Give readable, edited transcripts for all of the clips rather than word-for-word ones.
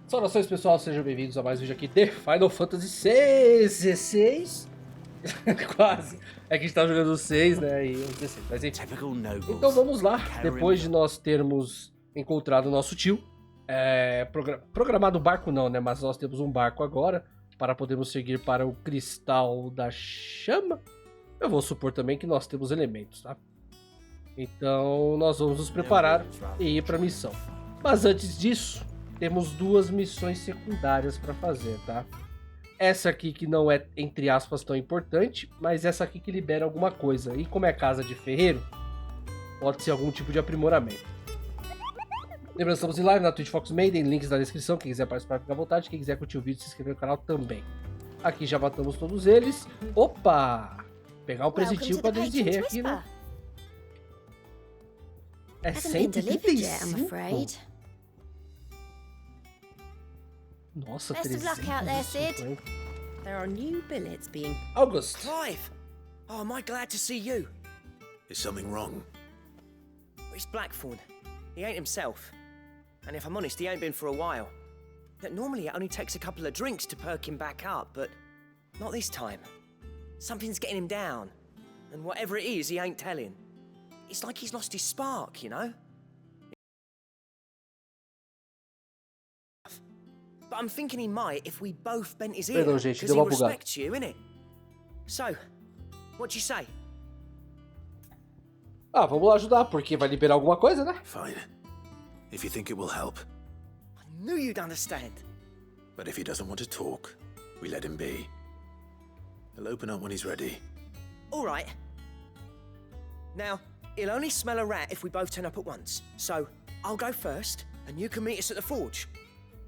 Saudações pessoal, sejam bem-vindos a mais um vídeo aqui de Final Fantasy XVI. Quase. É que a gente tá jogando o 6, né, e o 16, mas enfim. Então vamos lá, depois de nós termos encontrado o nosso tio, programado o barco não, né, mas nós temos um barco agora, para podermos seguir para o Cristal da Chama. Eu vou supor também que nós temos elementos, tá? Então nós vamos nos preparar e ir para a missão. Mas antes disso, temos duas missões secundárias para fazer, tá? Essa aqui que não é, entre aspas, tão importante, mas essa aqui que libera alguma coisa. E como é casa de ferreiro, pode ser algum tipo de aprimoramento. Lembrando, estamos em live na Twitch Foxmaiden, links na descrição. Quem quiser participar, fica à vontade. Quem quiser curtir o vídeo, se inscrever no canal também. Aqui já matamos todos eles. Opa! Pegar um presentinho para Desirê aqui, né? É 135? Nossa, 350. There are new billets being... August. Clive! Oh, am I glad to see you? Is something wrong? It's Blackthorn. He ain't himself. And if I'm honest, he ain't been for a while. Normally it only takes a couple of drinks to perk him back up, but not this time. Something's getting him down. And whatever it is, he ain't telling. It's like he's lost his spark, you know? But I'm thinking he might if we both bent his ear, Perdão, gente, because deu he uma bugada. respects you, innit? So, what do you say? Ah, vamos lá ajudar, porque vai liberar alguma coisa, né? Fine. If you think it will help. I knew you'd understand. But if he doesn't want to talk, we let him be. He'll open up when he's ready. All right. Now, he'll only smell a rat if we both turn up at once. So, I'll go first, and you can meet us at the forge.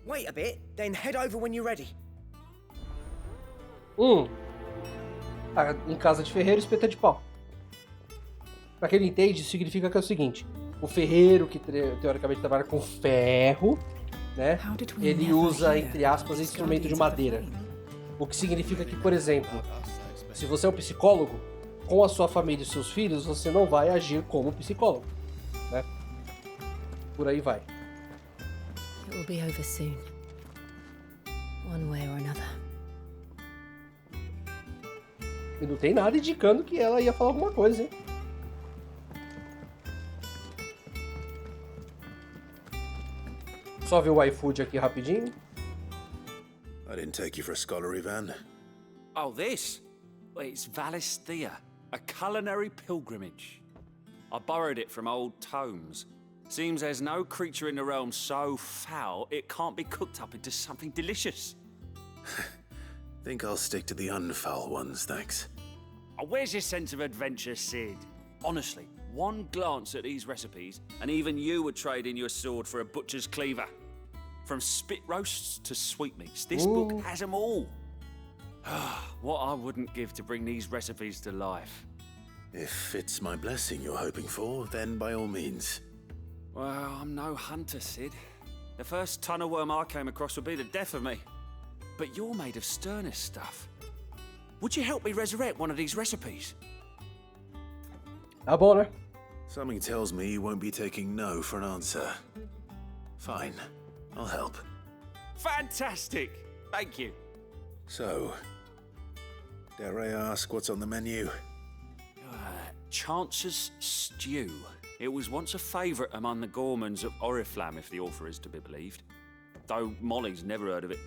Wait a bit, then head over when you're ready. Em casa de ferreiro, espeta de pau. Pra quem não entende, isso significa que é o seguinte: o ferreiro que teoricamente trabalha com ferro, né? Ele usa, entre aspas, instrumento de madeira. O que significa que, por exemplo, se você é um psicólogo, com a sua família e seus filhos, você não vai agir como psicólogo, né? Por aí vai. It will be over soon. One way or another. E não tem nada indicando que ela ia falar alguma coisa, hein? Só ver o iFood aqui rapidinho. I didn't take you for a scholar, Ivan. Oh, this? Well, it's Valisthea, a culinary pilgrimage. I borrowed it from old tomes. Seems there's no creature in the realm so foul it can't be cooked up into something delicious. Think I'll stick to the unfoul ones, thanks. Oh, where's your sense of adventure, Sid? Honestly, one glance at these recipes, and even you would trade in your sword for a butcher's cleaver. From spit roasts to sweetmeats, this book has them all. What I wouldn't give to bring these recipes to life. If it's my blessing you're hoping for, then by all means. Well, I'm no hunter, Sid. The first tunnel worm I came across would be the death of me. But you're made of sterner stuff. Would you help me resurrect one of these recipes? Tá bom, né? Something tells me you won't be taking no for an answer. Fine, I'll help. Fantastic! Thank you. So, dare I ask what's on the menu? Chance's Stew. It was once a favourite among the gourmands of Oriflamme, if the author is to be believed. Though Molly's never heard of it.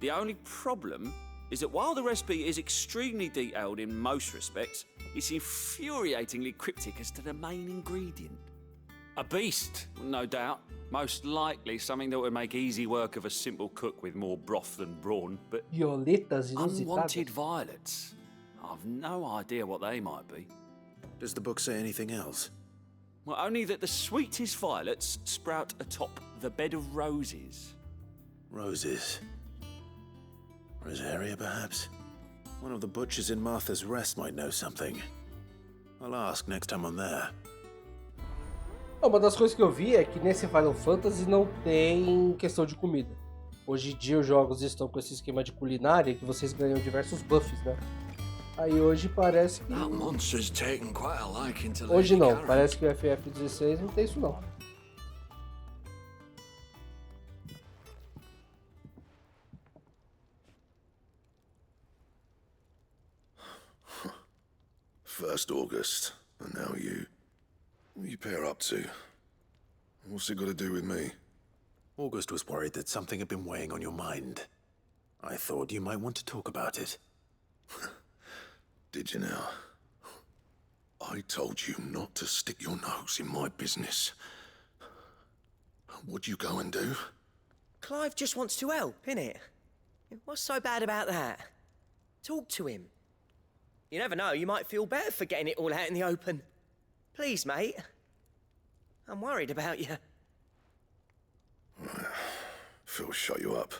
The only problem is that while the recipe is extremely detailed in most respects, it's infuriatingly cryptic as to the main ingredient. A beast, no doubt. Most likely something that would make easy work of a simple cook with more broth than brawn, but Violetas inusitadas. unwanted violets. I've no idea what they might be. Does the book say anything else? Well, only that the sweetest violets sprout atop the bed of roses. Roses. Rosaria, perhaps? One of the butchers in Martha's Rest might know something. I'll ask next time I'm there. Uma das coisas que eu vi é que nesse Final Fantasy não tem questão de comida. Hoje em dia os jogos estão com esse esquema de culinária que vocês ganham diversos buffs, né? Aí hoje parece que... Hoje não, parece que o FFXVI não tem isso não. First August, and now you. What are you pair up to? What's it got to do with me? August was worried that something had been weighing on your mind. I thought you might want to talk about it. Did you now? I told you not to stick your nose in my business. What'd you go and do? Clive just wants to help, innit? What's so bad about that? Talk to him. You never know, you might feel better for getting it all out in the open. Please, mate. I'm worried about you. Phil shut you up.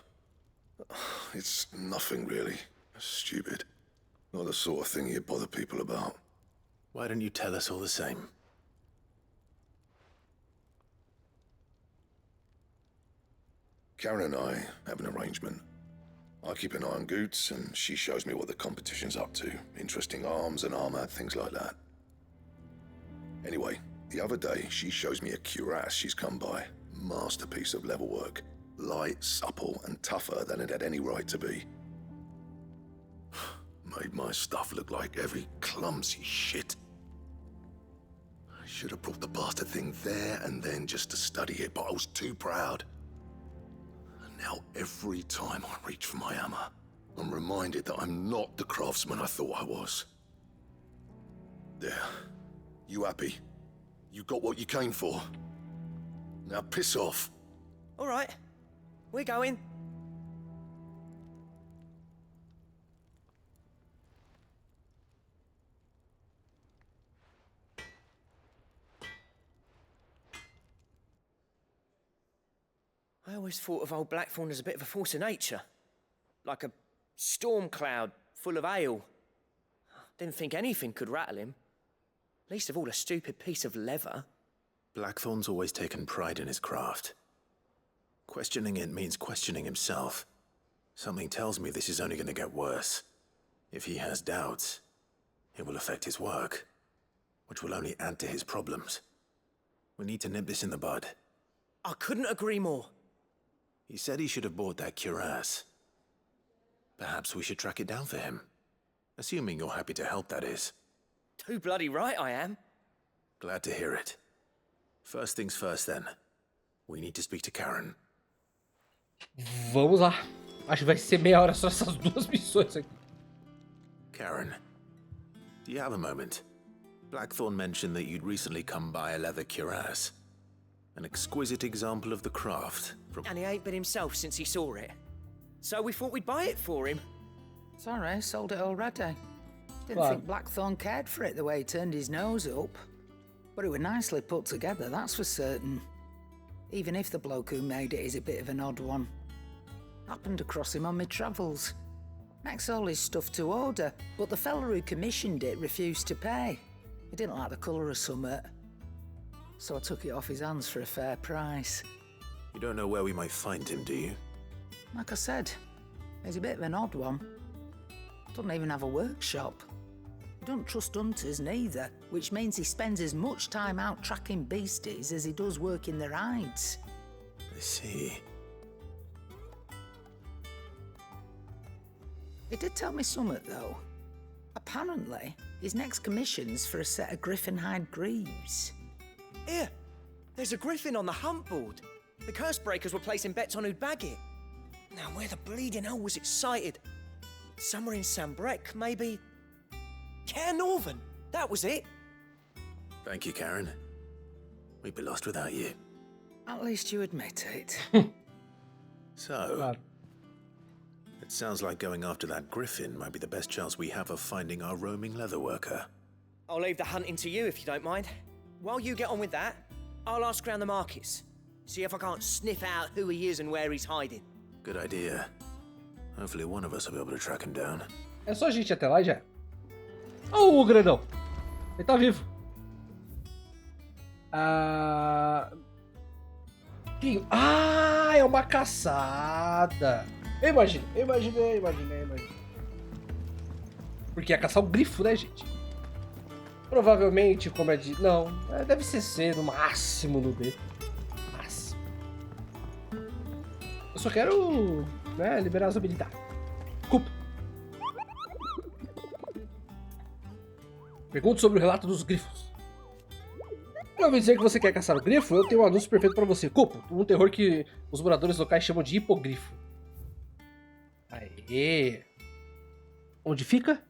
It's nothing really. Stupid. Not the sort of thing you bother people about. Why don't you tell us all the same? Karen and I have an arrangement. I keep an eye on Goots, and she shows me what the competition's up to. Interesting arms and armor, things like that. Anyway, the other day, she shows me a cuirass she's come by. Masterpiece of level work. Light, supple, and tougher than it had any right to be. Made my stuff look like every clumsy shit. I should have brought the bastard thing there and then just to study it, but I was too proud. And now every time I reach for my hammer, I'm reminded that I'm not the craftsman I thought I was. There. You happy? You got what you came for. Now piss off. All right, we're going. I always thought of old Blackthorn as a bit of a force of nature. Like a storm cloud full of ale. Didn't think anything could rattle him. Least of all a stupid piece of leather. Blackthorn's always taken pride in his craft. Questioning it means questioning himself. Something tells me this is only going to get worse. If he has doubts, it will affect his work, which will only add to his problems. We need to nip this in the bud. I couldn't agree more. He said he should have bought that cuirass. Perhaps we should track it down for him. Assuming you're happy to help, that is. Too bloody right I am. Glad to hear it. First things first, then. We need to speak to Karen. Vamos lá. Acho que vai ser meia hora só essas duas missões aqui. Karen, do you have a moment? Blackthorn mentioned that you'd recently come by a leather cuirass. An exquisite example of the craft from... And he ain't been himself since he saw it. So we thought we'd buy it for him. Sorry, sold it already. Didn't Well, think Blackthorn cared for it the way he turned his nose up. But it was nicely put together, that's for certain. Even if the bloke who made it is a bit of an odd one. Happened across him on my travels. Makes all his stuff to order, but the fella who commissioned it refused to pay. He didn't like the colour of summit. So I took it off his hands for a fair price. You don't know where we might find him, do you? Like I said, he's a bit of an odd one. Doesn't even have a workshop. He don't trust hunters neither, which means he spends as much time out tracking beasties as he does working their hides. I see. He did tell me something, though. Apparently, his next commission's for a set of griffin hide greaves. Here, there's a griffin on the hunt board. The curse breakers were placing bets on who'd bag it. Now, where the bleeding hell was it sighted? Somewhere in Sambrec, maybe... Care Northern, that was it. Thank you, Karen. We'd be lost without you. At least you admit it. So, Claro. it sounds like going after that griffin might be the best chance we have of finding our roaming leatherworker. I'll leave the hunting to you if you don't mind. While you get on with that, I'll ask around the markets. See if I can't sniff out who he is and where he's hiding. Good idea. Hopefully one of us will be able to track him down. É só a gente ir até lá e já. Oh, o grandão. Ele tá vivo. É uma caçada. Eu imagino. Porque ia caçar o grifo, né, gente? Provavelmente, como é de... Não, deve ser C, no máximo no D. Máximo. Eu só quero, né, liberar as habilidades. Desculpa. Pergunte sobre o relato dos grifos. Eu ouvi dizer que você quer caçar o grifo? Eu tenho um anúncio perfeito pra você. Cupo, um terror que os moradores locais chamam de hipogrifo. Aê! Onde fica?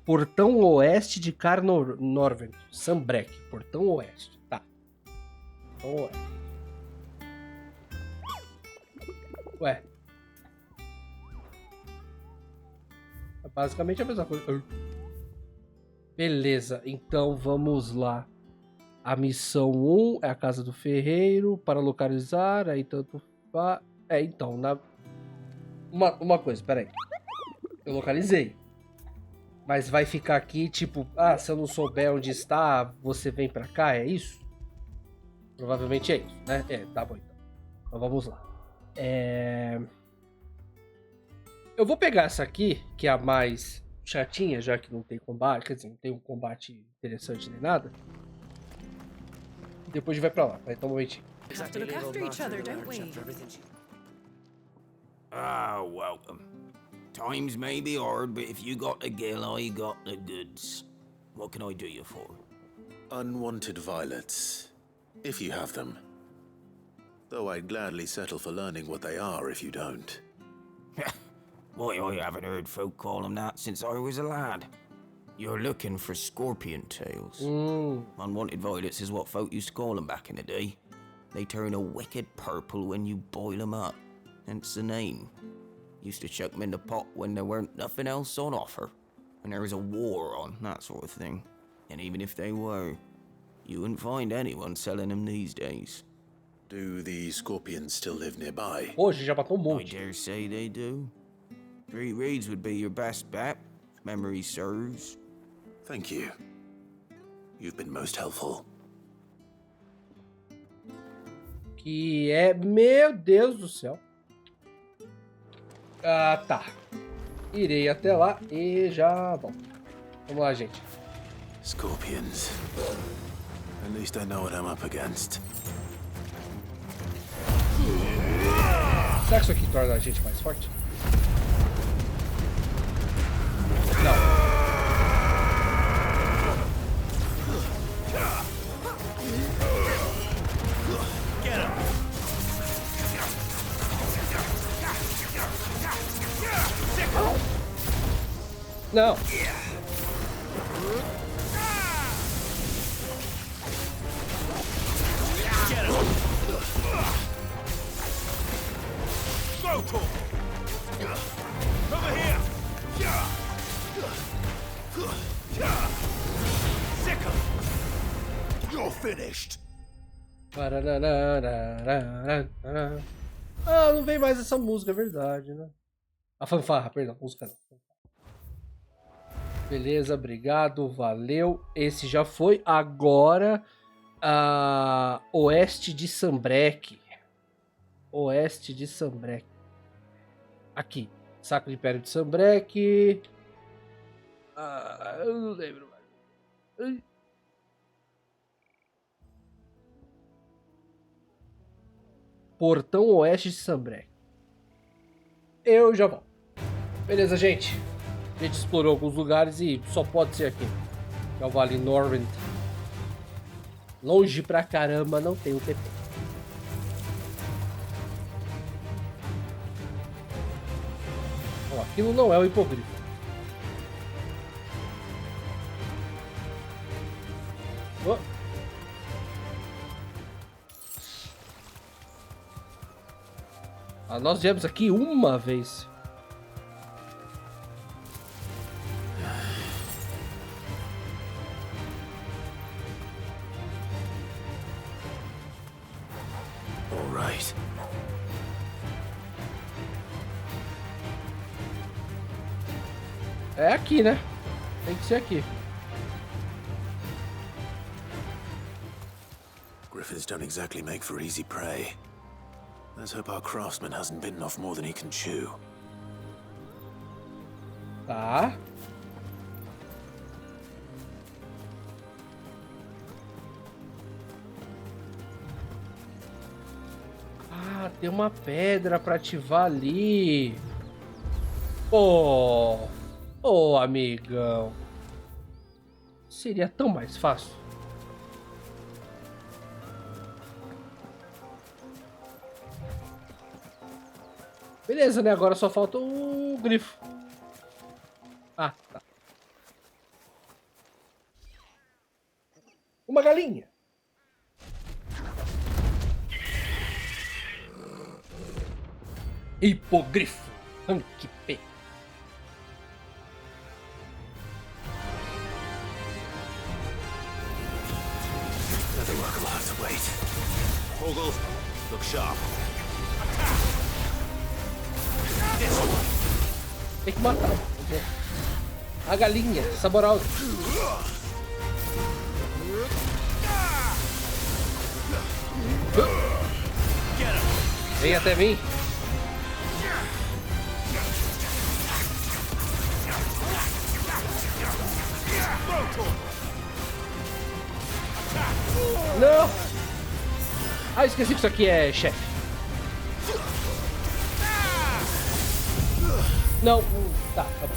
Portão Oeste de Norvent. Sambrek. Portão Oeste. Tá. Portão Oeste. Ué. É basicamente a mesma coisa. Beleza, então vamos lá. A missão 1 é a casa do ferreiro para localizar, aí tanto faz... então, uma coisa, peraí. Eu localizei. Mas vai ficar aqui, tipo, se eu não souber onde está, você vem pra cá, é isso? Provavelmente é isso, né? Tá bom então. Então vamos lá. Eu vou pegar essa aqui, que é a mais chatinha, já que não tem combate, quer dizer, não tem um combate interessante nem nada. E depois a gente vai pra lá, tá? Então um momentinho. Have to look after each other, don't we? Ah, welcome. Times may be hard, but if you got the gill, I got the goods. What can I do you for? Unwanted violets, if you have them. Though I'd gladly settle for learning what they are if you don't. Why, I haven't heard folk call them that since I was a lad. You're looking for scorpion tails. Unwanted violets is what folk used to call them back in the day. They turn a wicked purple when you boil them up, hence the name. Used to chuck them in the pot when there weren't nothing else on offer, when there was a war on, that sort of thing. And even if they were, you wouldn't find anyone selling them these days. Do the scorpions still live nearby? Hoje já matou um I monte. dare say they do. 3 reeds would be your best bet, if memory serves. Thank you. You've been most helpful. Que é... Meu Deus do céu. Tá. Irei até lá e já volto. Vamos lá, gente. Scorpions. At least I know what I'm up against. Será que isso aqui torna a gente mais forte? Não. Não. Over here! You're finished! Não vem mais essa música, é verdade, né? A fanfarra, perdão, música não. Beleza, obrigado, valeu. Esse já foi. Agora, Oeste de Sambrek. Oeste de Sambrek. Aqui, Sacro Império de Sambrek. Eu não lembro mais. Portão Oeste de Sambrek. Eu já volto. Beleza, gente. A gente explorou alguns lugares e só pode ser aqui. Que é o Vale Norvent. Longe pra caramba, não tem o TP. Ó, aquilo não é o hipogrifo. Oh. Nós viemos aqui uma vez. Alright. É aqui, né? Tem que ser aqui. Griffins don't exactly make for easy prey. Let's hope our craftsman hasn't bitten off more than he can chew. Tá. Tem uma pedra pra ativar ali. Pô, amigão. Seria tão mais fácil. Beleza, né? Agora só falta o grifo. Ah, tá. Uma galinha. Hipogrifo. P. Another work will have to wait. Fogo, look sharp. Tem que matar. A galinha saborosa. Vem até mim. Não! Ah, esqueci que isso aqui é chefe. Não, tá bom.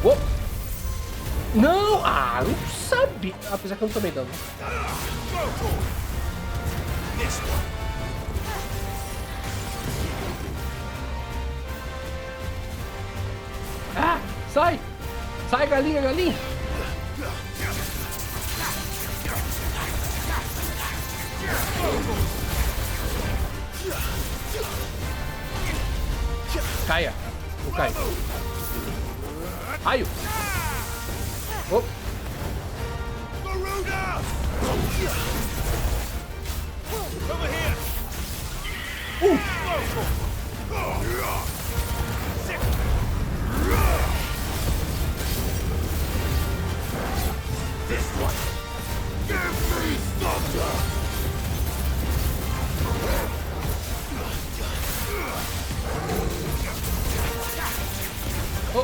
Oh. Não! Ah, não sabia. Apesar que eu não tomei dano. Ah! Sai! Sai, galinha, galinha! Caia! Não cai. Raio! Oh.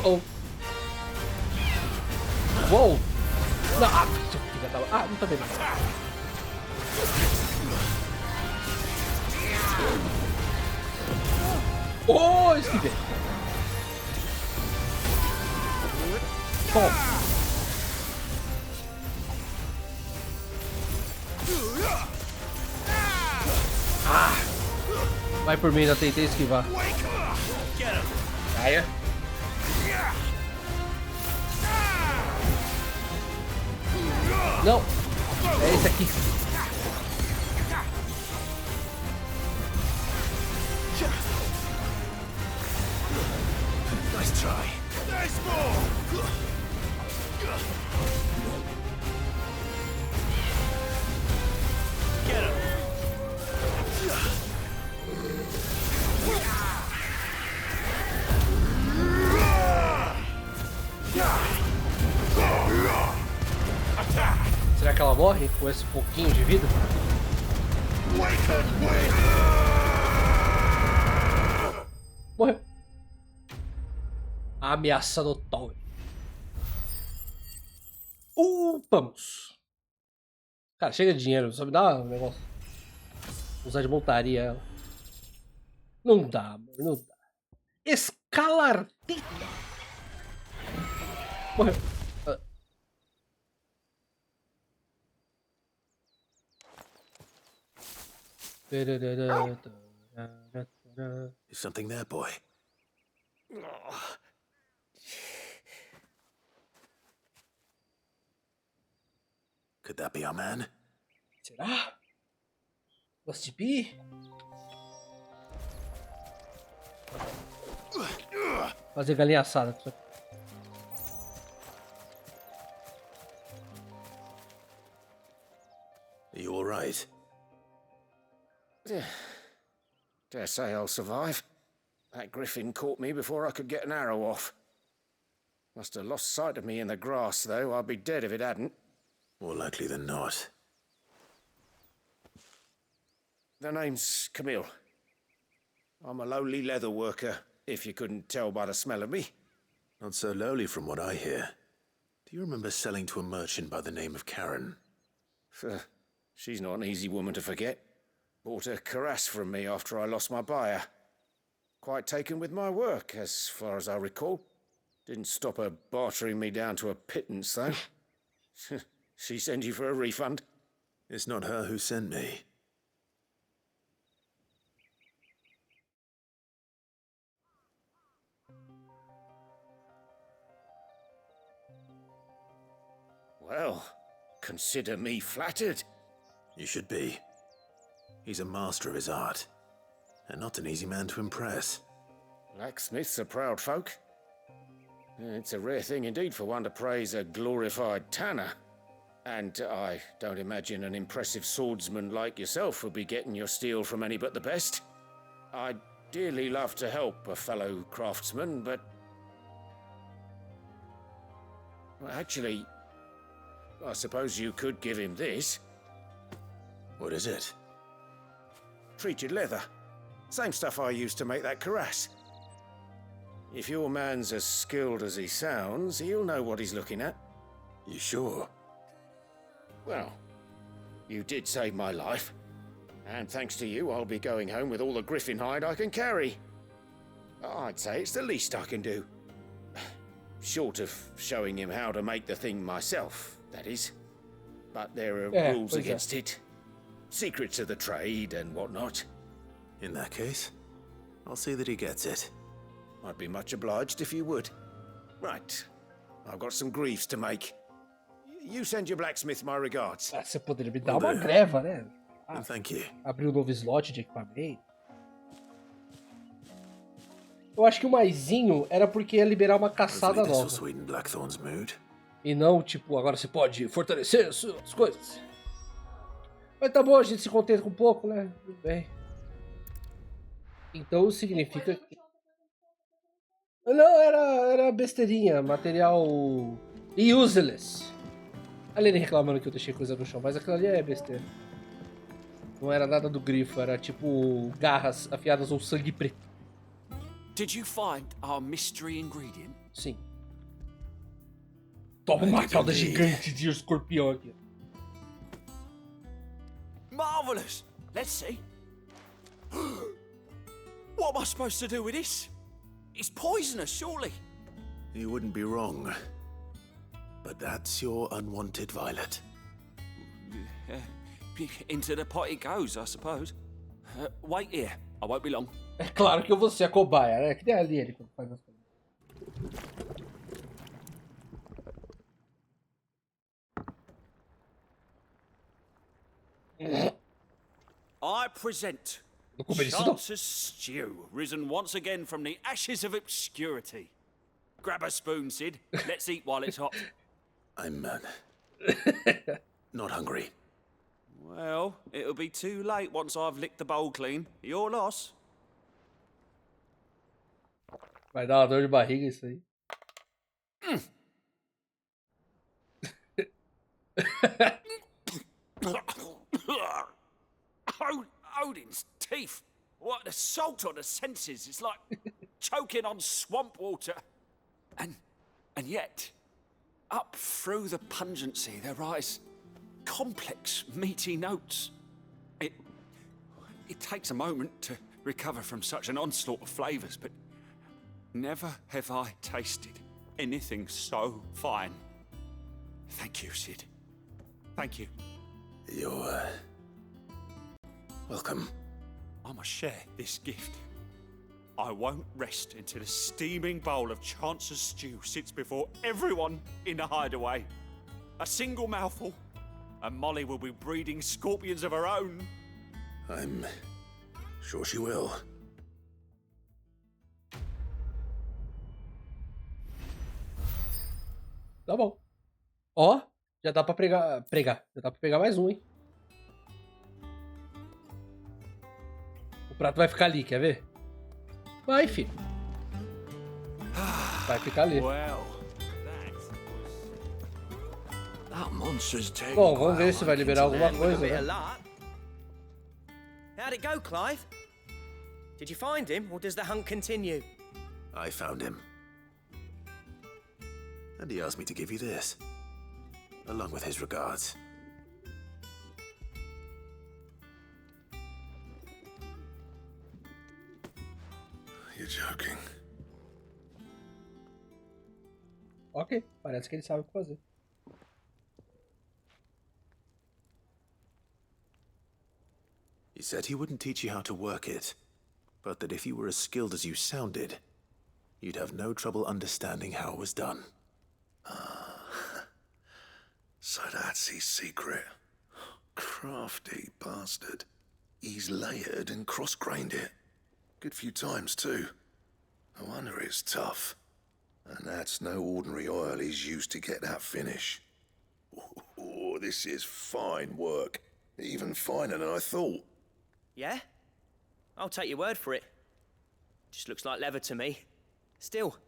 Oh. Uou! Não, ah, filha da... Ah, não tá vendo. Oh, esquivei. Bom. Ah! Vai por mim, já tentei esquivar. Caia. Não! É esse aqui. Nice try. Nice ball. Get him. Será que ela morre com esse pouquinho de vida? Morreu. Ameaça notória. Vamos. Cara, chega de dinheiro. Só me dá um negócio. Usar de montaria ela. Não dá, amor. Não dá. Escalartita. Morreu. Is something there, boy? Could that be our man? Será? Must be? Fazer galinha assada. Are you all right? Dare say I'll survive. That griffin caught me before I could get an arrow off. Must have lost sight of me in the grass, though. I'd be dead if it hadn't. More likely than not. the name's Camille. I'm a lowly leather worker, if you couldn't tell by the smell of me. Not so lowly from what I hear. Do you remember selling to a merchant by the name of Karen? She's not an easy woman to forget. Bought a cuirass from me after I lost my buyer. Quite taken with my work, as far as I recall. Didn't stop her bartering me down to a pittance, though. She sent you for a refund? It's not her who sent me. Well, consider me flattered. You should be. He's a master of his art, and not an easy man to impress. Blacksmiths are proud folk. It's a rare thing indeed for one to praise a glorified tanner. And I don't imagine an impressive swordsman like yourself would be getting your steel from any but the best. I'd dearly love to help a fellow craftsman, but... Well, actually, I suppose you could give him this. What is it? Treated leather. Same stuff I used to make that cuirass. If your man's as skilled as he sounds, he'll know what he's looking at. You sure? Well, you did save my life. And thanks to you, I'll be going home with all the griffin hide I can carry. I'd say it's the least I can do. Short of showing him how to make the thing myself, that is. But there are rules against it. Secrets of the trade and whatnot. In that case, I'll see that he gets it. I'd be much obliged if you would. Right. I've got some greaves to make. You send your blacksmith my regards. Você poderia me dar uma greva, né? Thank you. Abrir um novo slot de equipamento. Eu acho que o maisinho era porque ia liberar uma caçada nova. E não, tipo, agora você pode fortalecer as suas coisas. Mas tá bom, a gente se contenta com pouco, né? Tudo bem. Então significa que... Não, era besteirinha, material useless. Ali ele reclamando que eu deixei coisa no chão, mas aquilo ali é besteira. Não era nada do grifo, era tipo garras afiadas ou sangue preto. Did you find our mystery ingredient? Sim. Toma uma cauda gigante de escorpião aqui. Marvelous! Let's see. What am I supposed to do with this? It's poisonous, surely. You wouldn't be wrong. But that's your unwanted violet. Into the pot it goes, I suppose. Wait here. I won't be long. É claro que eu vou ser a cobaia, né? Que nem ali ele faz as coisas. I present Chance's stew, risen once again from the ashes of obscurity. Grab a spoon, Sid. Let's eat while it's hot. I'm not hungry. Well, it'll be too late once I've licked the bowl clean. Your loss. Vai dar uma dor de barriga isso aí. Odin's teeth. What assault on the senses. It's like choking on swamp water. And yet, up through the pungency there rise complex, meaty notes. It takes a moment to recover from such an onslaught of flavours, but never have I tasted anything so fine. Thank you, Sid. Thank you. You're welcome. I must share this gift. I won't rest until a steaming bowl of Chance's stew sits before everyone in the hideaway. A single mouthful, and Molly will be breeding scorpions of her own. I'm sure she will. Tá bom. Ó, já dá pra pregar. Já dá pra pegar mais um, hein? O prato vai ficar ali, quer ver? Vai, filho. Vai ficar ali. Bom, vamos ver se vai liberar alguma coisa, né? How'd it go, Clive? Did you find him, or does the hunt continue? I found him. And he asked me to give you this, along with his regards. You're joking. Ok, parece que ele sabe o que fazer. He said he wouldn't teach you how to work it, but that if you were as skilled as you sounded, you'd have no trouble understanding how it was done. So that's his secret. Crafty bastard. He's layered and cross-grained it. Good few times, too. No wonder it's tough. And that's no ordinary oil he's used to get that finish. Oh, this is fine work. Even finer than I thought. Yeah? I'll take your word for it. Just looks like leather to me. Still,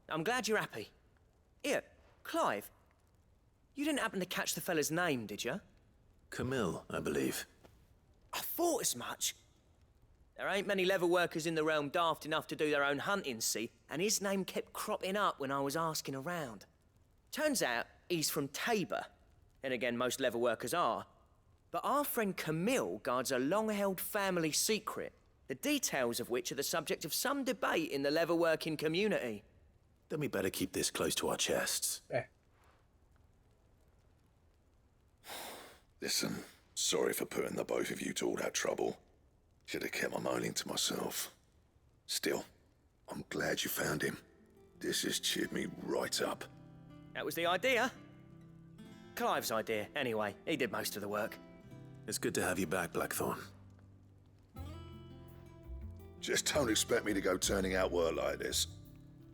I'm glad you're happy. Here, Clive. You didn't happen to catch the fella's name, did you? Camille, I believe. I thought as much. There ain't many leather workers in the realm daft enough to do their own hunting, see? And his name kept cropping up when I was asking around. Turns out he's from Tabor. And again, most leather workers are. But our friend Camille guards a long-held family secret, the details of which are the subject of some debate in the leather-working community. Then we better keep this close to our chests. Listen, sorry for putting the both of you to all that trouble. Should have kept my moaning to myself. Still, I'm glad you found him. This has cheered me right up. That was the idea. Clive's idea, anyway. He did most of the work. It's good to have you back, Blackthorn. Just don't expect me to go turning out work like this.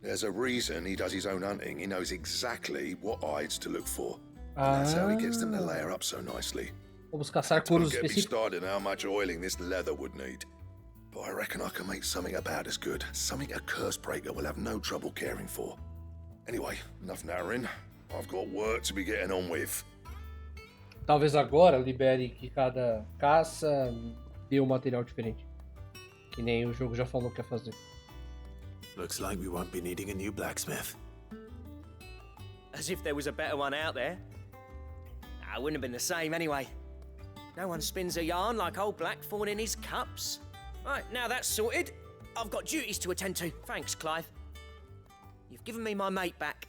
There's a reason he does his own hunting. He knows exactly what hides to look for. And that's how he gets them to layer up so nicely. Vamos caçar Don't couros get me específicos. started on how much oiling this leather would need. But I reckon I can make something about as good. Something a curse breaker will have no trouble caring for. Anyway, enough narrowing. I've got work to be getting on with. Talvez agora libere que cada caça dê um material diferente. Que nem o jogo já falou que ia fazer. Looks like we won't be needing a new blacksmith. As if there was a better one out there. I wouldn't have been the same anyway. No one spins a yarn like old Blackthorn in his cups. Right, now that's sorted. I've got duties to attend to. Thanks, Clive. You've given me my mate back.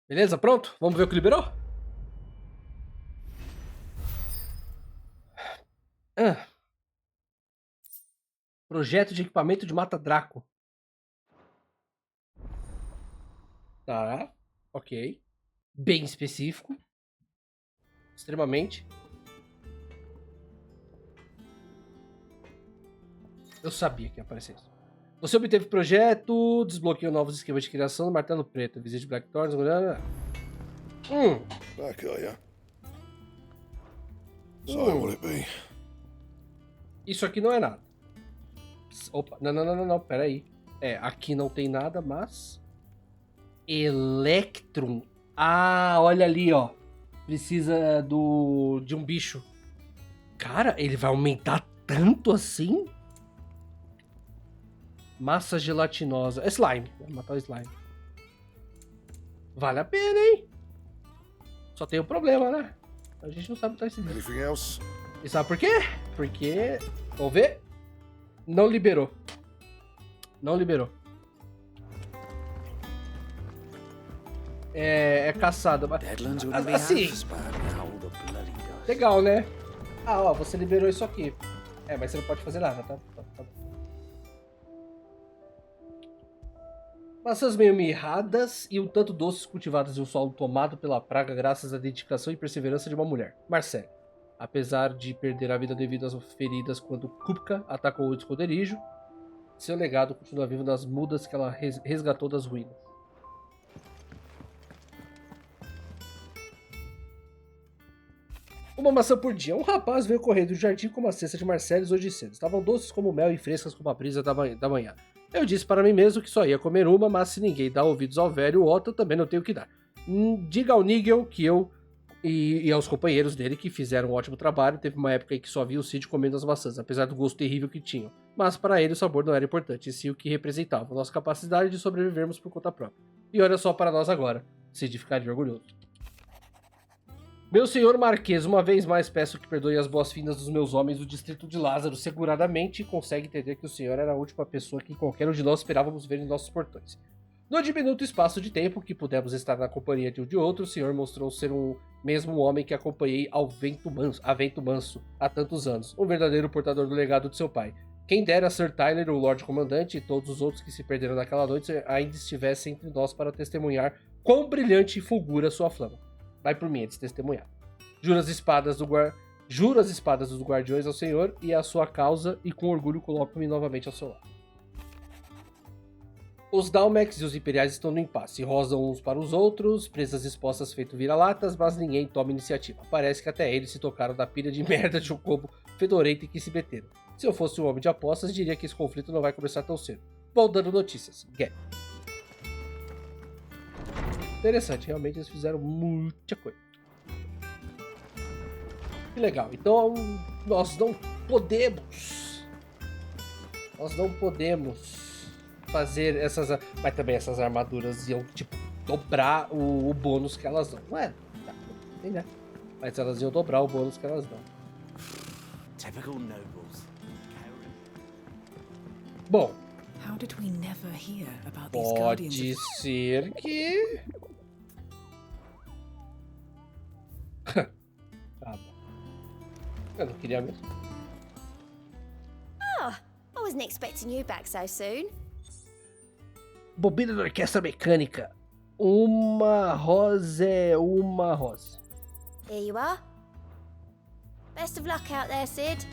Beleza, pronto? Vamos ver o que liberou? Projeto de equipamento de mata Draco. Tá, ok. Bem específico. Extremamente. Eu sabia que ia aparecer isso. Você obteve projeto, desbloqueou novos esquemas de criação do martelo preto. Visite Blackthorn. Back, are ya? So, what will it be? Isso aqui não é nada. Opa, não, pera aí. Aqui não tem nada, mas... Electrum. Ah, olha ali, ó. Precisa de um bicho. Cara, ele vai aumentar tanto assim? Massa gelatinosa. É slime. Vou matar o slime. Vale a pena, hein? Só tem um problema, né? A gente não sabe botar esse bicho. Anything else? E sabe por quê? Porque... Vamos ver? Não liberou. Não liberou. É caçada. Assim. Legal, né? Ah, ó, você liberou isso aqui. Mas você não pode fazer nada, tá? Maçãs meio mirradas e um tanto doces cultivadas em um solo tomado pela praga graças à dedicação e perseverança de uma mulher, Marcelle. Apesar de perder a vida devido às feridas quando Kupka atacou o esconderijo, seu legado continua vivo nas mudas que ela resgatou das ruínas. Uma maçã por dia. Um rapaz veio correndo do jardim com uma cesta de Marcelles hoje cedo. Estavam doces como mel e frescas como a brisa da manhã. Eu disse para mim mesmo que só ia comer uma, mas se ninguém dá ouvidos ao velho Otto, também não tenho o que dar. Diga ao Nigel que eu E aos companheiros dele que fizeram um ótimo trabalho. Teve uma época em que só via o Cid comendo as maçãs, apesar do gosto terrível que tinham. Mas para ele o sabor não era importante, e sim o que representava, nossa capacidade de sobrevivermos por conta própria. E olha só para nós agora, Cid ficaria orgulhoso. Meu senhor Marquês, uma vez mais peço que perdoe as boas-vindas dos meus homens do distrito de Lázaro. Seguradamente consegue entender que o senhor era a última pessoa que qualquer um de nós esperávamos ver em nossos portões. No diminuto espaço de tempo que pudemos estar na companhia de um de outro, o senhor mostrou ser um mesmo homem que acompanhei a vento manso há tantos anos, um verdadeiro portador do legado de seu pai. Quem dera Sir Tyler, o Lorde Comandante, e todos os outros que se perderam naquela noite ainda estivessem entre nós para testemunhar quão brilhante fulgura sua flama. Vai por mim, é testemunhar. Juro as espadas dos guardiões ao senhor e à sua causa, e com orgulho coloco-me novamente ao seu lado. Os Dalmex e os Imperiais estão no impasse, rosam uns para os outros, presas expostas feito vira-latas, mas ninguém toma iniciativa. Parece que até eles se tocaram da pilha de merda de um combo fedorento em que se meteram. Se eu fosse um homem de apostas, diria que esse conflito não vai começar tão cedo. Bom, dando notícias. Interessante, realmente eles fizeram muita coisa. Que legal. Então, nós não podemos fazer essas... Mas também essas armaduras iam, tipo, dobrar o bônus que elas dão. Não é? Tá, tem, né? Mas elas iam dobrar o bônus que elas dão. Typical nobles. Bom, How did we never hear about these pode guardians? ser que... Tá bom. Eu não queria mesmo. Oh, I wasn't expecting you back so soon. Bobina da orquestra mecânica. Uma rosa é uma rosa. Here you are. Best of luck out there, Sid.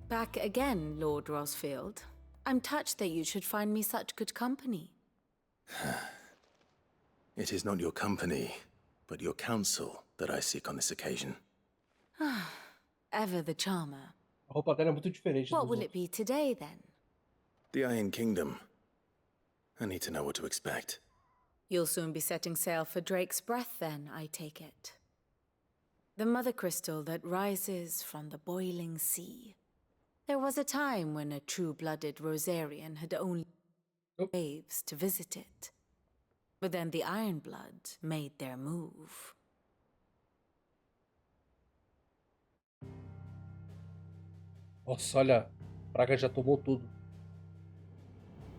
Back again, Lord Rosfield. I'm touched that you should find me such good company. It is not your company, but your counsel that I seek on this occasion. Ever the charmer. A roupa dela é muito diferente What dos will it outros. be today, then? The Iron Kingdom. I need to know what to expect. You'll soon be setting sail for Drake's Breath, then, I take it. The mother crystal that rises from the boiling sea. There was a time when a true-blooded Rosarian had only waves to visit it. But then the Ironblood made their move. Nossa, olha. Praga já tomou tudo.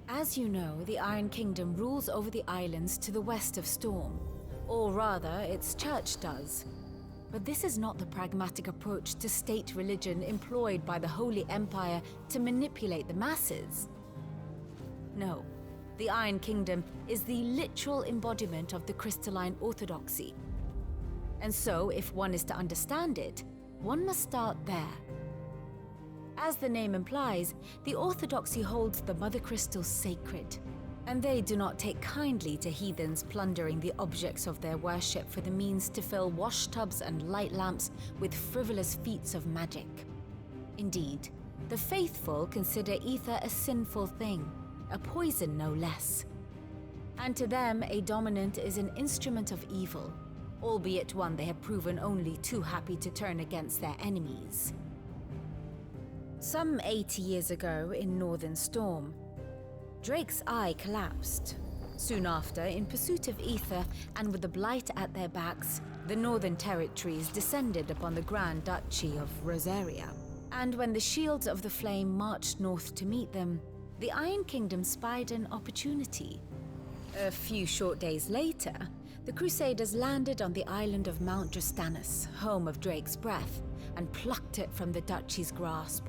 As you know, the Iron Kingdom rules over the islands to the west of Storm. Or rather, its church does. But this is not the pragmatic approach to state religion employed by the Holy Empire to manipulate the masses. No, the Iron Kingdom is the literal embodiment of the crystalline orthodoxy. And so, if one is to understand it, one must start there. As the name implies, the orthodoxy holds the Mother Crystal sacred, and they do not take kindly to heathens plundering the objects of their worship for the means to fill washtubs and light lamps with frivolous feats of magic. Indeed, the faithful consider ether a sinful thing, a poison no less. And to them, a dominant is an instrument of evil, albeit one they have proven only too happy to turn against their enemies. Some 80 years ago in Northern Storm, Drake's eye collapsed. Soon after, in pursuit of ether and with the blight at their backs, the Northern Territories descended upon the Grand Duchy of Rosaria. And when the Shields of the Flame marched north to meet them, the Iron Kingdom spied an opportunity. A few short days later, the Crusaders landed on the island of Mount Drastanus, home of Drake's Breath, and plucked it from the Duchy's grasp.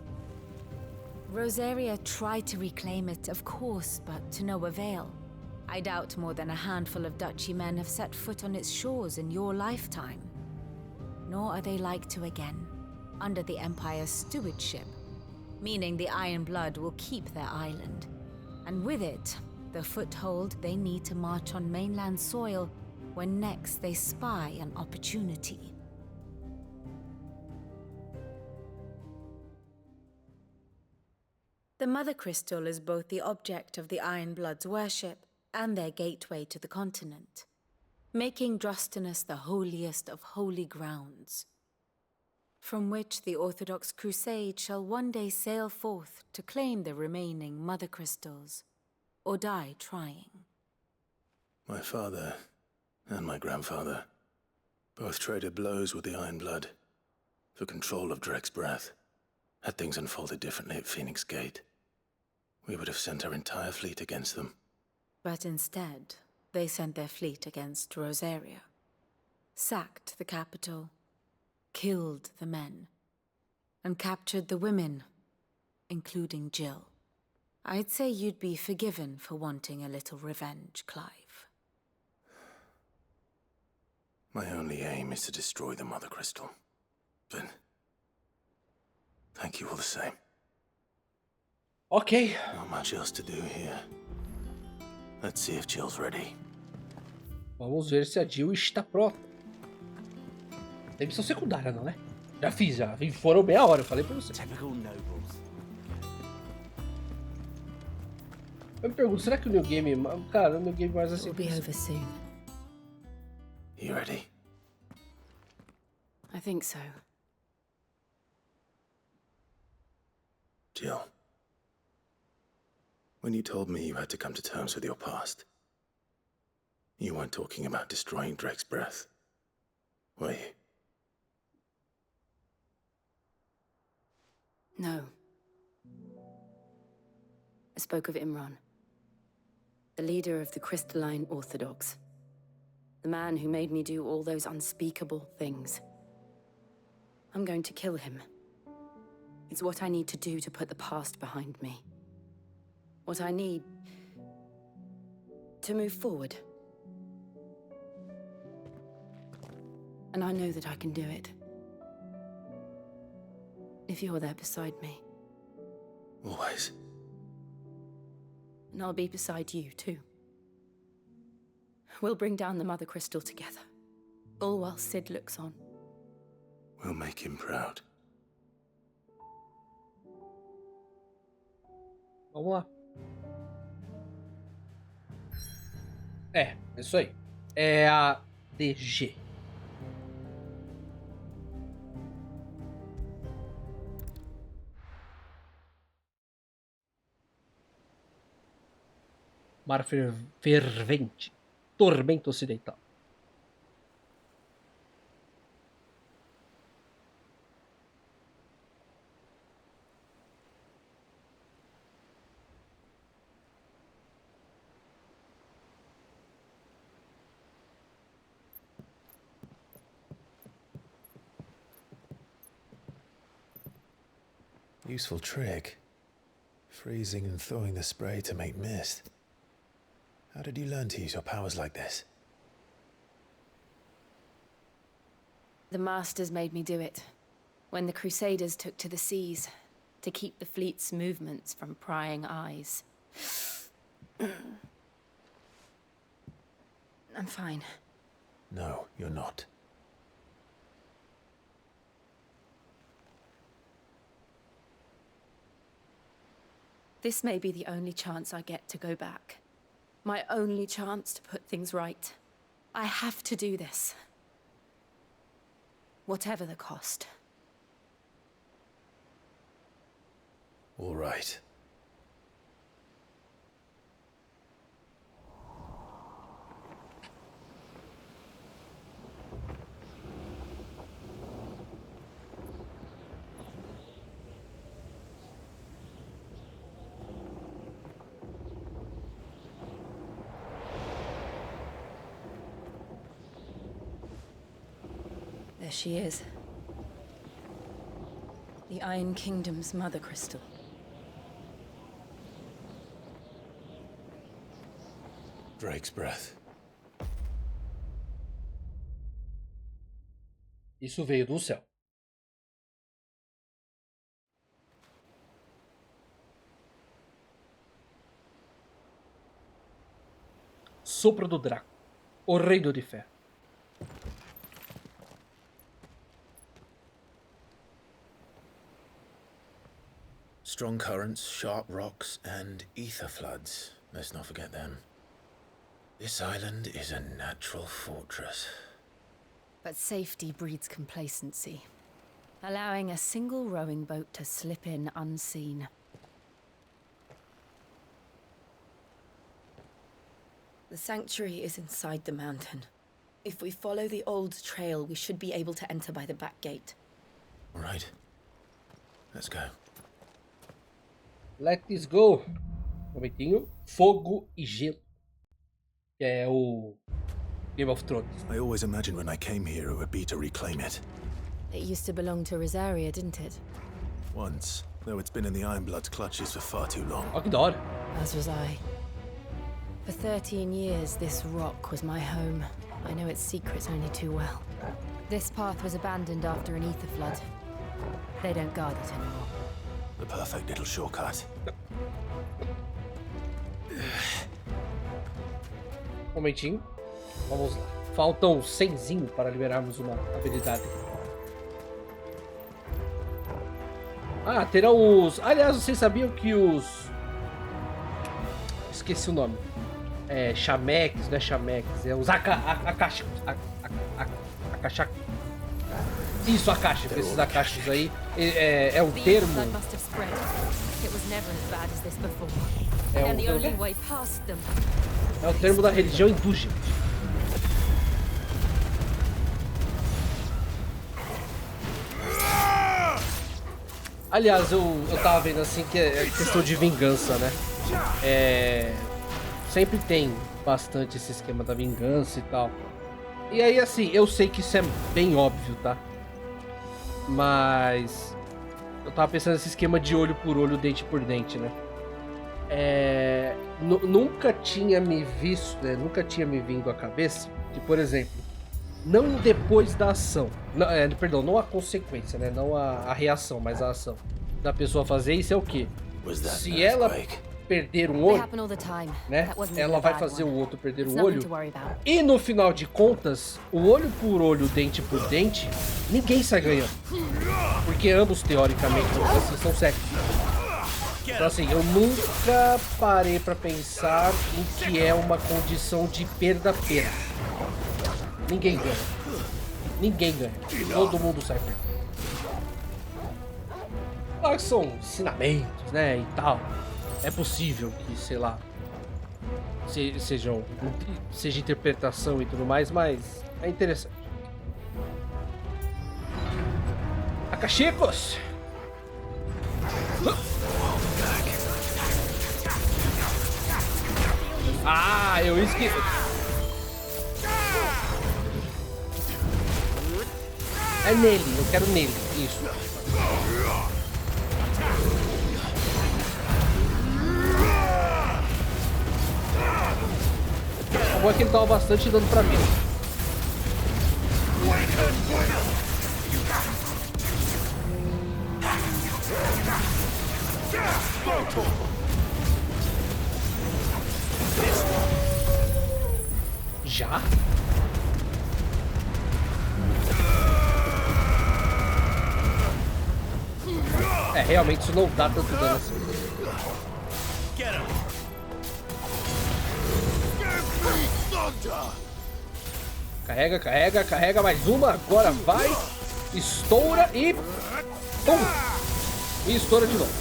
Rosaria tried to reclaim it, of course, but to no avail. I doubt more than a handful of Duchy men have set foot on its shores in your lifetime. Nor are they like to again, under the Empire's stewardship, meaning the Iron Blood will keep their island, and with it, the foothold they need to march on mainland soil when next they spy an opportunity. The Mother Crystal is both the object of the Iron Blood's worship and their gateway to the continent, making Drustinus the holiest of holy grounds, from which the Orthodox Crusade shall one day sail forth to claim the remaining Mother Crystals, or die trying. My father and my grandfather both traded blows with the Iron Blood for control of Drake's breath. Had things unfolded differently at Phoenix Gate, we would have sent our entire fleet against them. But instead, they sent their fleet against Rosaria, sacked the capital, killed the men, and captured the women, including Jill. I'd say you'd be forgiven for wanting a little revenge, Clive. My only aim is to destroy the Mother Crystal. But thank you all the same. Ok. Not much else to do here. Let's see if Jill's ready. Vamos ver se a Jill está pronta. Tem missão secundária, não é? Já fiz, já. Foram meia hora, eu falei pra você. Eu me pergunto, será que o New Game... Cara, o New Game mais assim... It'll be over soon. You ready? I think so. Jill. When you told me you had to come to terms with your past, you weren't talking about destroying Drake's breath, were you? No. I spoke of Imran, the leader of the Crystalline Orthodox. The man who made me do all those unspeakable things. I'm going to kill him. It's what I need to do to put the past behind me. What I need to move forward. And I know that I can do it. If you're there beside me. Always. And I'll be beside you, too. We'll bring down the Mother Crystal together. All while Sid looks on. We'll make him proud. Vamos lá. É isso aí. É a DG. Mar fervente. Tormenta ocidental. Useful trick. Freezing and thawing the spray to make mist. How did you learn to use your powers like this? The Masters made me do it. When the Crusaders took to the seas, to keep the fleet's movements from prying eyes. I'm fine. No, you're not. This may be the only chance I get to go back. My only chance to put things right. I have to do this. Whatever the cost. All right. There she is. The Iron Kingdom's Mother Crystal. Drake's breath. Isso veio do céu. Sopro do Draco. O reino de ferro. Strong currents, sharp rocks, and ether floods. Let's not forget them. This island is a natural fortress. But safety breeds complacency, allowing a single rowing boat to slip in unseen. The sanctuary is inside the mountain. If we follow the old trail, we should be able to enter by the back gate. All right. Let's go. Let's go. Momentinho. Fogo e gelo. Que é o Game of Thrones. I always imagined when I came here it would be to reclaim it. It used to belong to Rosaria, didn't it? Once, though it's been in the Ironblood's clutches for far too long. Ó, que da hora. As was I. For 13 years, this rock was my home. I know its secrets only too well. This path was abandoned after an ether flood. They don't guard it anymore. The perfect little shortcut. Momentinho. Vamos lá. Faltam 100zinho para liberarmos uma habilidade. Ah, terão os... Aliás, vocês sabiam que os... Esqueci o nome. É chameques, não é chameques. É os acachos. Isso, acachos. Esses acachos aí. É um termo... É o termo da religião hindu, gente. Aliás, eu tava vendo assim que é questão de vingança, né? Sempre tem bastante esse esquema da vingança e tal. E aí, assim, eu sei que isso é bem óbvio, tá? Mas eu tava pensando nesse esquema de olho por olho, dente por dente, né? Nunca tinha me visto, né? Nunca tinha me vindo à cabeça que, por exemplo, não depois da ação, não, perdão, não a consequência, né? Não a reação, mas a ação da pessoa fazer isso é o quê? Se ela perder um olho, né? Ela vai fazer o outro perder o olho. E no final de contas, o olho por olho, dente por dente, ninguém sai ganhando. Porque ambos, teoricamente, assim, são cegos. Então assim, eu nunca parei pra pensar em que é uma condição de perda-perda. Ninguém ganha. Ninguém ganha. Todo mundo sai perdendo. Claro que são ensinamentos, né, e tal. É possível que, sei lá, seja interpretação e tudo mais, mas é interessante. Acachicos! Ah, eu esqueci. É nele, eu quero nele. Isso. O bom é que ele tava bastante dando pra mim. Já? Realmente isso não dá tanto dano assim. Carrega, carrega, carrega mais uma. Agora vai. Estoura e... Pum! E estoura de novo.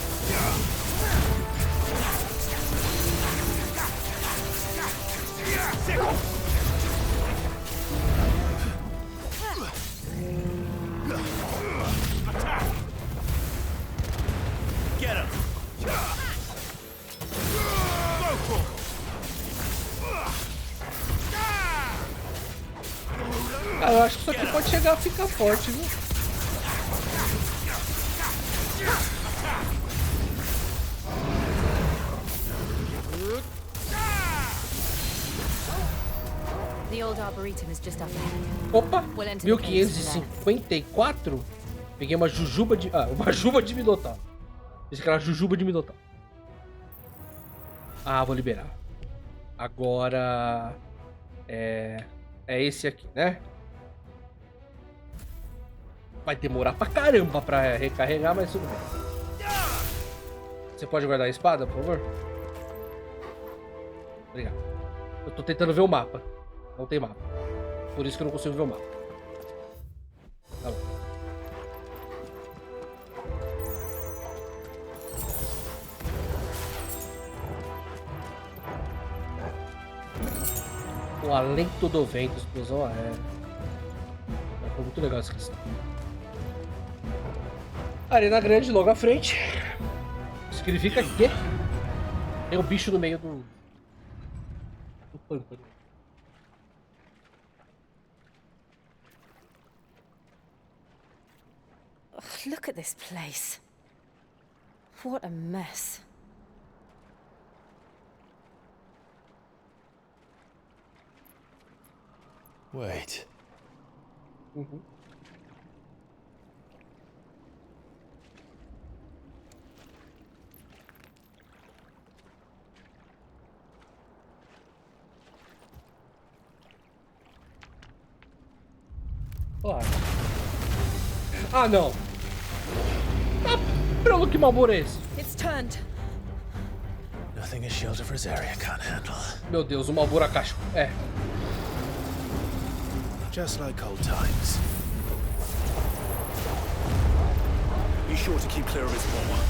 Cara, eu acho que isso aqui pode chegar a ficar forte, viu? Opa, 1554. Peguei uma jujuba de... uma juba de Minotauro. Esse cara é uma jujuba de Minotauro. Vou liberar. Agora... É esse aqui, né? Vai demorar pra caramba pra recarregar, mas tudo bem. Você pode guardar a espada, por favor? Obrigado. Eu tô tentando ver o mapa. Não tem mapa. Por isso que eu não consigo ver o mapa. Tá bom. O alento do vento, explosão aérea. Foi muito legal essa questão. Arena grande logo à frente. Significa que tem um bicho no meio do pântano. Ugh, look at this place. What a mess. Wait. Claro. Ah, não. Ah, pelo que malboro é esse? It's turned. Nothing a shelter for his area can't handle. Meu Deus, o malboro Akashi. É. Just like old times. Be sure to keep clear of his paw.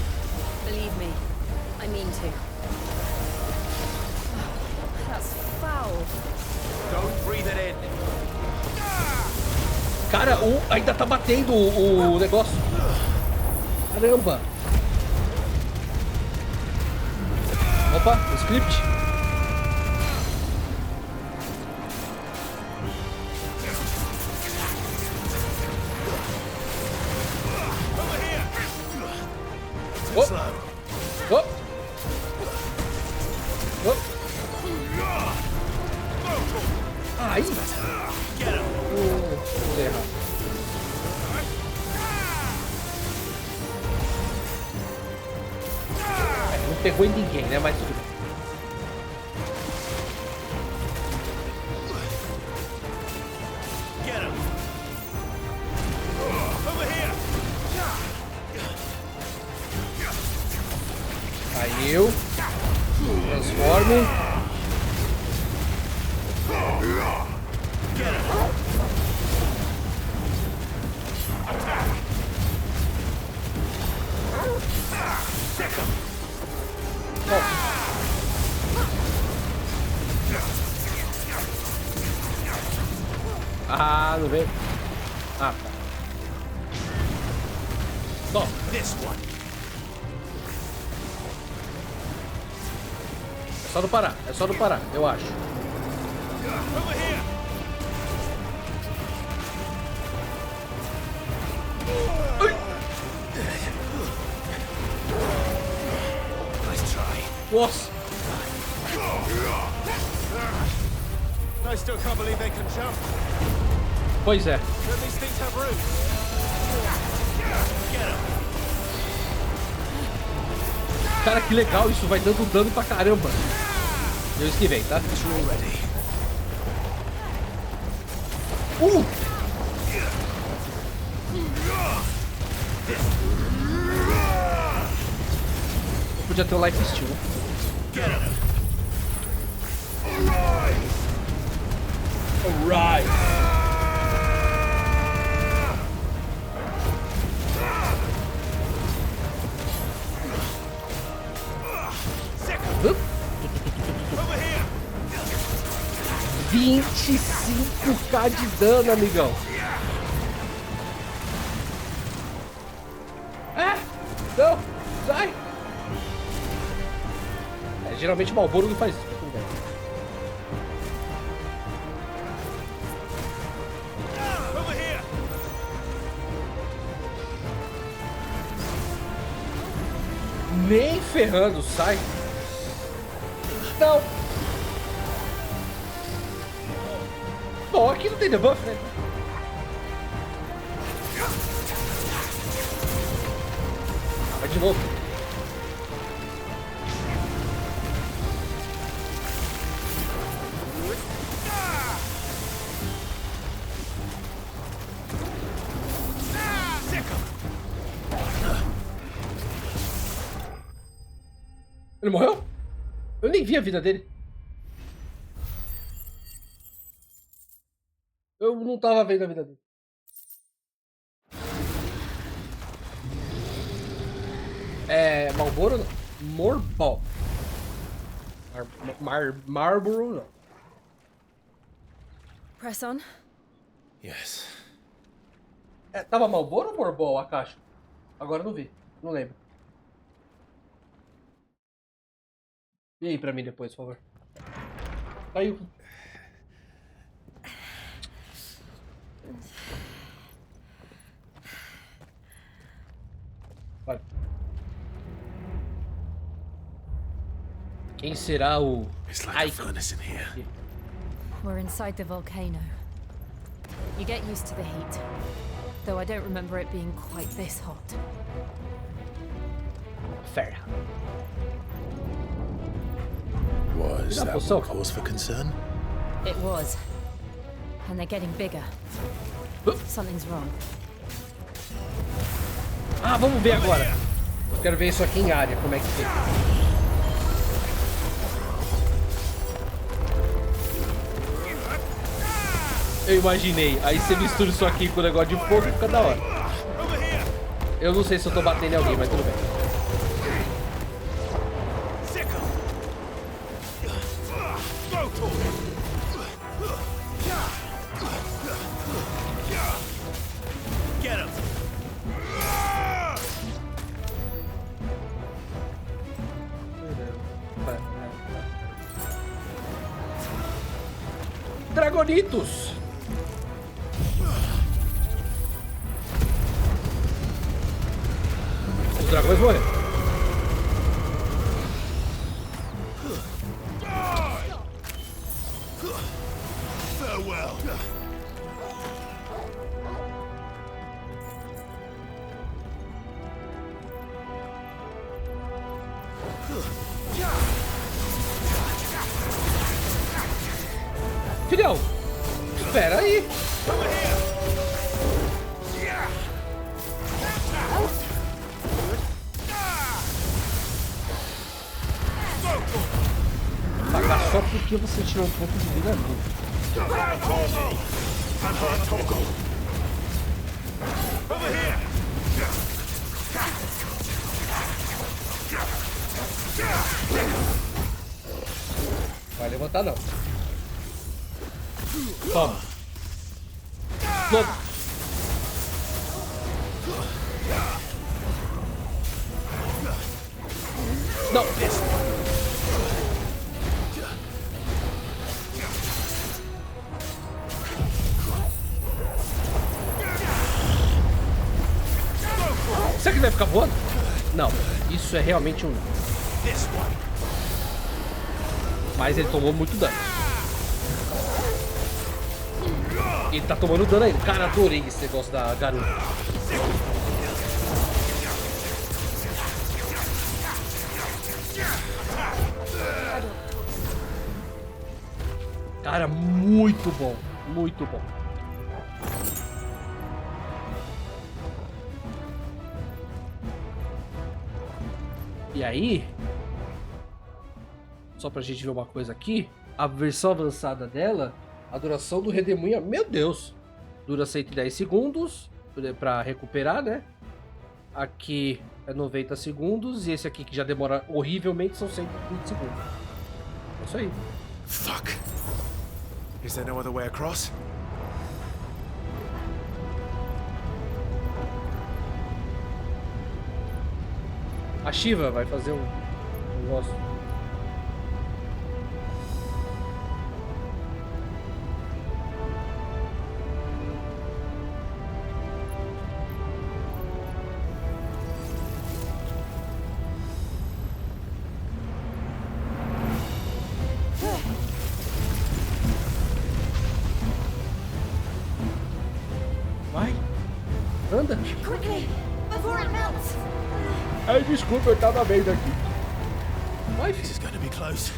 Believe me, I mean to. That's foul. Don't breathe it in. Cara, ainda tá batendo o negócio. Caramba. Opa, o script. Oh. Oh. Oh. Ai. Errado. Não pegou em ninguém, né? Mas tudo bem. Caiu. Transforme. Ah, não veio. Ah, tá. Bom. É só não parar, é só não parar, eu acho. Nossa! I still can't believe they can jump. Pois é. Don't these things have roots? Cara, que legal, isso vai dando dano pra caramba. Eu esquivei, tá? Eu podia ter um life steal, né? Alright. Up. 25k de dano, amigão. Ah, não, sai. É, geralmente o Malboro não faz isso, mas tudo bem. Nem ferrando, sai. Não. Bom, aqui não tem debuff, né? Vai de novo. Ele morreu? Eu nem vi a vida dele. Eu não tava vendo a vida dele. É... Marlboro não. Morbol. Marlboro não. Press on. Yes. É, tava Marlboro ou Morbol a caixa? Agora eu não vi. Não lembro. E aí pra mim depois, por favor. Caiu. Vai. Quem será o... It's like a furnace in here. We're inside the volcano. You get used to the heat, though I don't remember it being quite this hot. Fair. Was that one cause for concern? It was. And they're getting bigger. Something's wrong. Ah, vamos ver agora. Quero ver isso aqui em área, como é que fica. Eu imaginei. Aí você mistura isso aqui com o negócio de fogo e fica da hora. Eu não sei se eu tô batendo em alguém, mas tudo bem. Dragonitos! Os dragões morreram. Farewell. Filhão! Espera aí! Pagar só porque você tirou um pouco de vida ali. Vai levantar não. Toma. Toma. Não. Será que ele vai ficar voando? Não. Isso é realmente um... Mas ele tomou muito dano. Ele tá tomando dano ainda. Cara, adorei esse negócio da garota. Cara, muito bom. Muito bom. E aí... Só pra gente ver uma coisa aqui. A versão avançada dela... A duração do redemoinho, meu Deus, dura 110 segundos para recuperar, né? Aqui é 90 segundos e esse aqui que já demora horrivelmente são 120 segundos. É isso aí. Fuck. Is there no other way across? A Shiva vai fazer um negócio. Anda. Ai, desculpa, eu tava vendo aqui. Vai, This is gonna be close.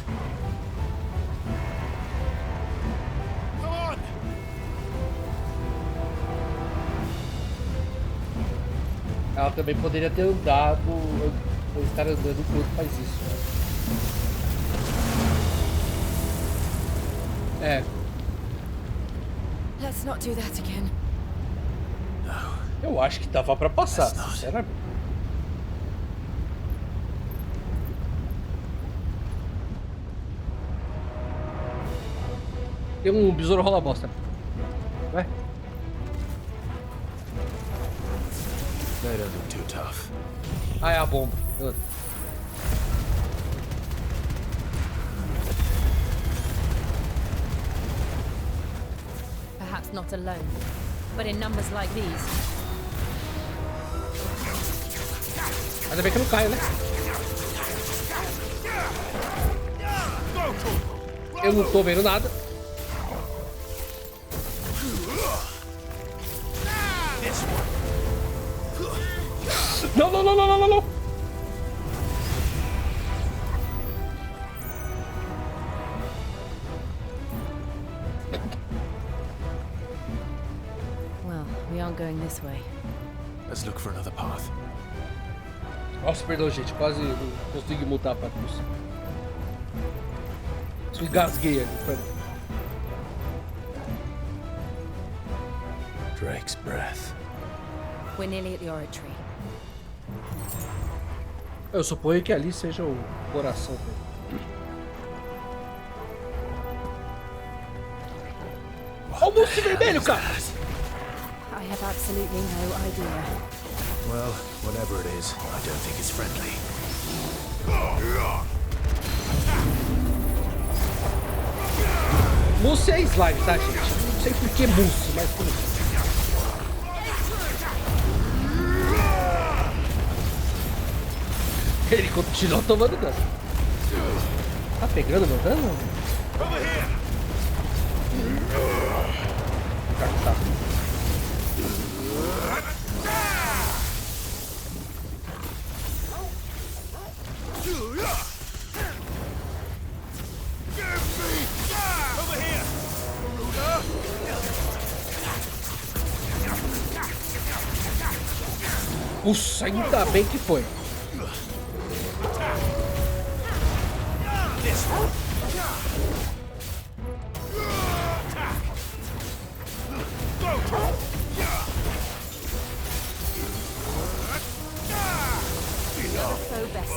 Come on. Ela também poderia ter andado ou estar andando enquanto faz isso. Né? É. Let's not do that again. Eu acho que dava pra passar, sinceramente. Tem um besouro rola bosta. Vai. They don't look too tough. Ah, é a bomba. Perhaps not alone, but in numbers like these. Ainda bem que eu não caio, né? Eu não tô vendo nada. Não, não, não, não, não, não. Well, we aren't going this way. Let's look for another path. Nossa, perdão, gente. Quase não consegui mutar pra cruz. Engasguei ali. Perdão. Drake's breath. We're nearly at the oratory. Eu suponho que ali seja o coração dele. Olha o monstro vermelho, cara! I have absolutely no idea. Well, whatever it is, I don't think it's friendly. Mousse é slime, tá, gente? Não sei por que mousse, mas tudo bem. Ele continua tomando dano. Tá pegando meu dano? Tá. Puxa, ainda bem que foi.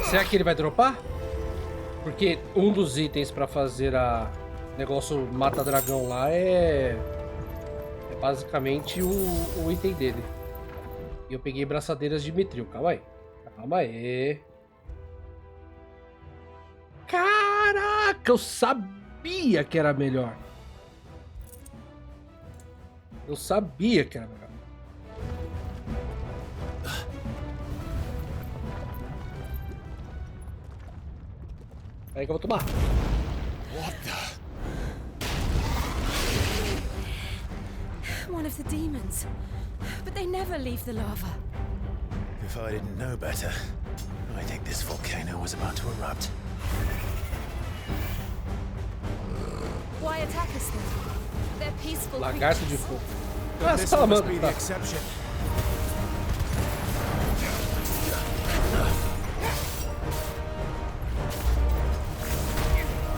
Será que ele vai dropar? Porque um dos itens pra fazer a negócio mata dragão lá é basicamente o item dele. E eu peguei braçadeiras de mitril. Calma aí. Calma aí. Caraca, eu sabia que era melhor. Eu sabia que era melhor. Aí que eu vou tomar. What the? One of the demons. But they never leave the lava. If I didn't know better, I think this volcano was about to erupt. Why attack us then? They're peaceful Lagarto de creatures. fogo. Ah, salamandra. Tá.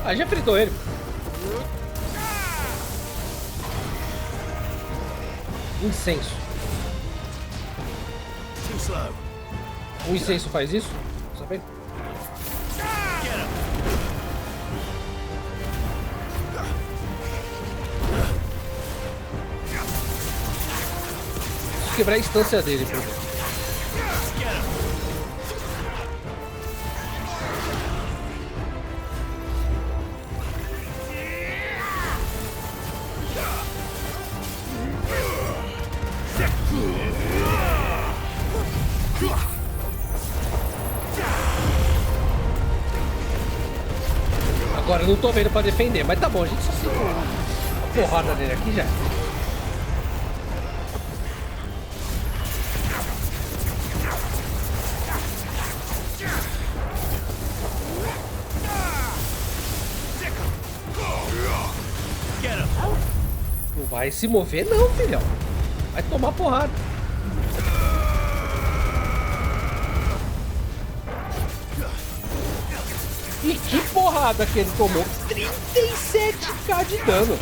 Ah, já fritou ele. Incenso. O incenso faz isso? Sabe? Preciso quebrar a instância dele primeiro. Agora eu não tô vendo pra defender, mas tá bom, a gente só segura uma porrada dele aqui já. Não vai se mover não, filhão. Vai tomar porrada. E que porrada que ele tomou. 37k de dano.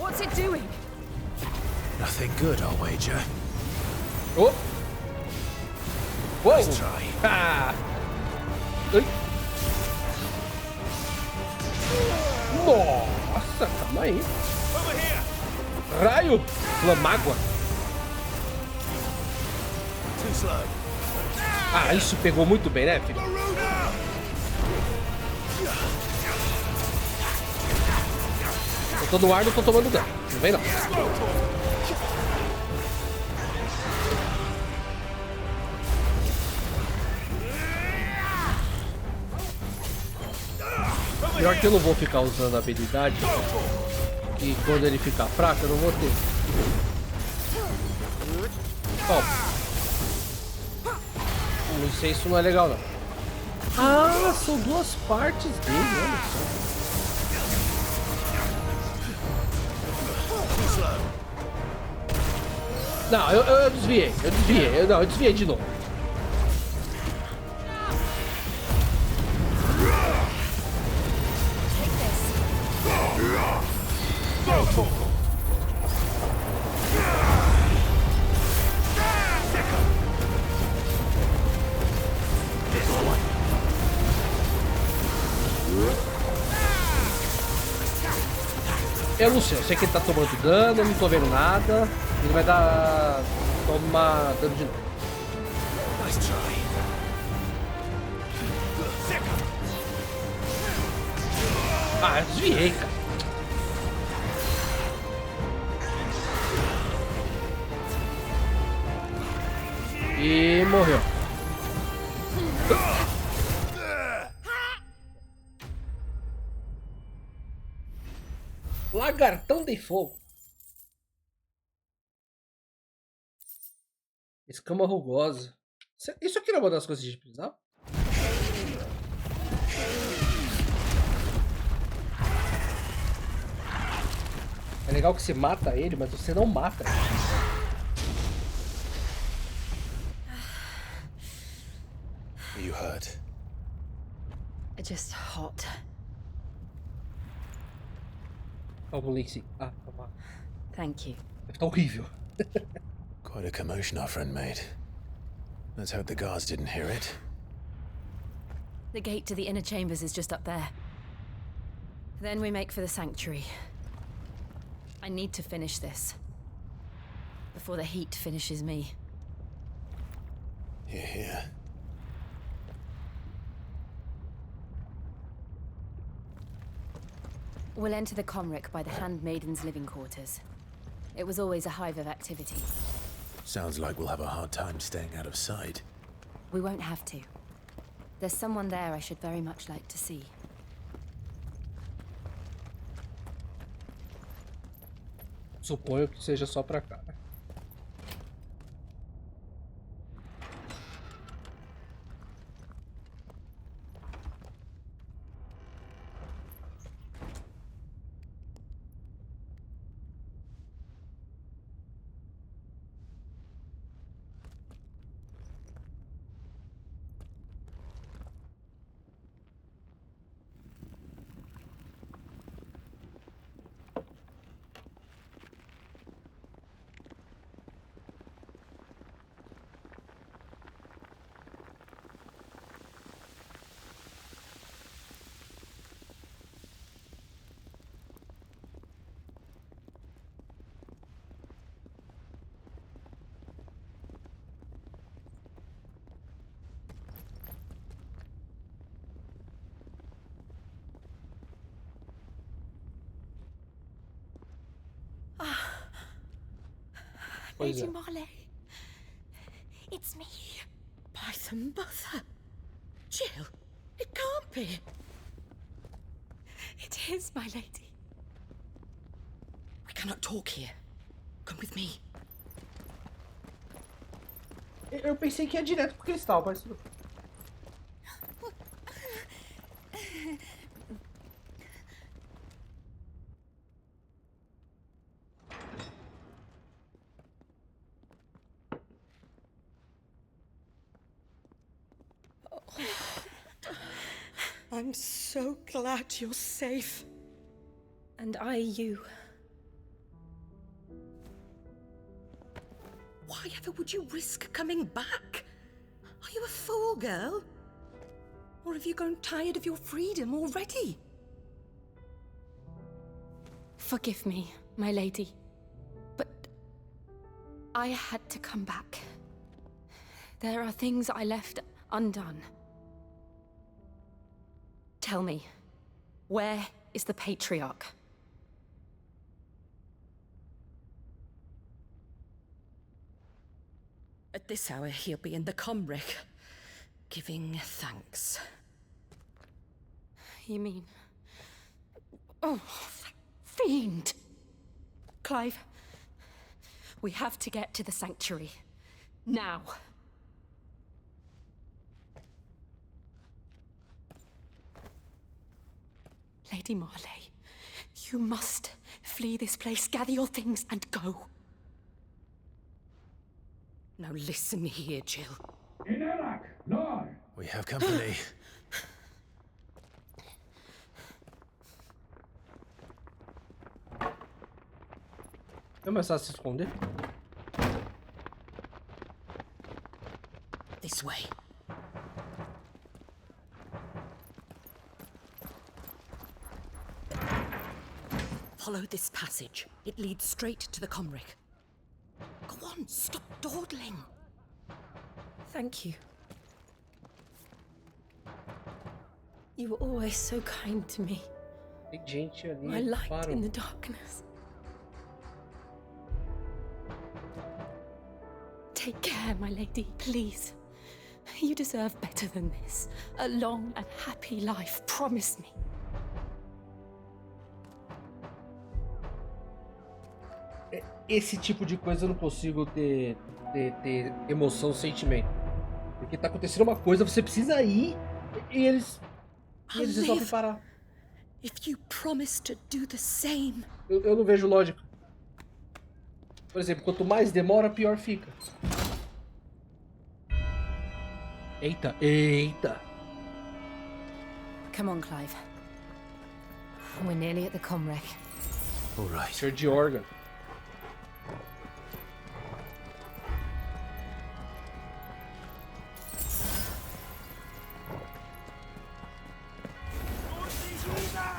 What's it doing? Nothing good, I'll wager. Oh! Uou! Nice try. Ah! Ai. Nossa, calma aí. Raio! Flamágua. Ah, isso pegou muito bem, né, filho? Eu tô no ar, não tô tomando dano. Não vem, não. Pior que eu não vou ficar usando a habilidade. E quando ele ficar fraco, eu não vou ter. Toma. Não sei, isso não é legal, não. Ah, são duas partes dele, olha só. Não, eu desviei. Eu desviei de novo. Eu não sei, eu sei que ele tá tomando dano, eu não tô vendo nada. Ele vai tomar dano de novo. Ah, eu desviei, cara. E morreu. Lagartão de fogo. Escama rugosa. Isso aqui não é uma das coisas que a gente precisava? É legal que você mata ele, mas você não mata ele. Are you hurt? Just hot. Algum link sim. Ah, tá. Thank you. Deve estar horrível. Quite a commotion our friend made. Let's hope the guards didn't hear it. The gate to the inner chambers is just up there. Then we make for the sanctuary. I need to finish this. Before the heat finishes me. Hear, hear. We'll enter the Comric by the Handmaiden's living quarters. It was always a hive of activity. Sounds like we'll have a hard time staying out of sight. We won't have to. There's someone there I should very much like to see. Suponho que seja só pra cá. Lady Marley. It's me. By the mother. Jill, it can't be. It is, my lady. We cannot talk here. Come with me. Eu pensei que ia direto pro cristal, mas... I'm so glad you're safe. And you. Why ever would you risk coming back? Are you a fool, girl? Or have you grown tired of your freedom already? Forgive me, my lady, but I had to come back. There are things I left undone. Tell me, where is the Patriarch? At this hour, he'll be in the Comric, giving thanks. You mean... Oh, that fiend! Clive, we have to get to the sanctuary. Now. Lady Marley, you must flee this place, gather your things, and go. Now listen here, Jill. We have company. É mais fácil se esconder. This way. Follow this passage. It leads straight to the Comric. Go on, stop dawdling. Thank you. You were always so kind to me. Tem gente ali. My light in the darkness. Take care, my lady, please. You deserve better than this. A long and happy life, promise me. Esse tipo de coisa eu não consigo ter emoção, sentimento. Porque tá acontecendo uma coisa, você precisa ir e eles resolvem parar. If you promise to do the same. Eu não vejo lógica. Por exemplo, quanto mais demora, pior fica. Eita, eita. Come on, Clive. We're nearly at the Comric. All right. Ser de órgão.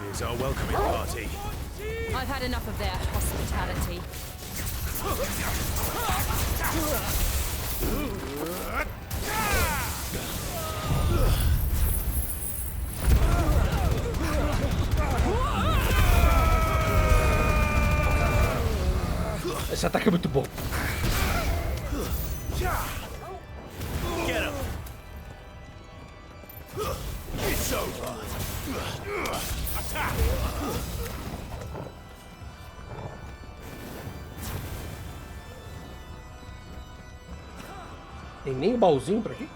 Here's our welcoming party. I've had enough of their hospitality. Esse ataque é muito bom. Get him. It's over. Attack. Tem nem um baúzinho pra aqui?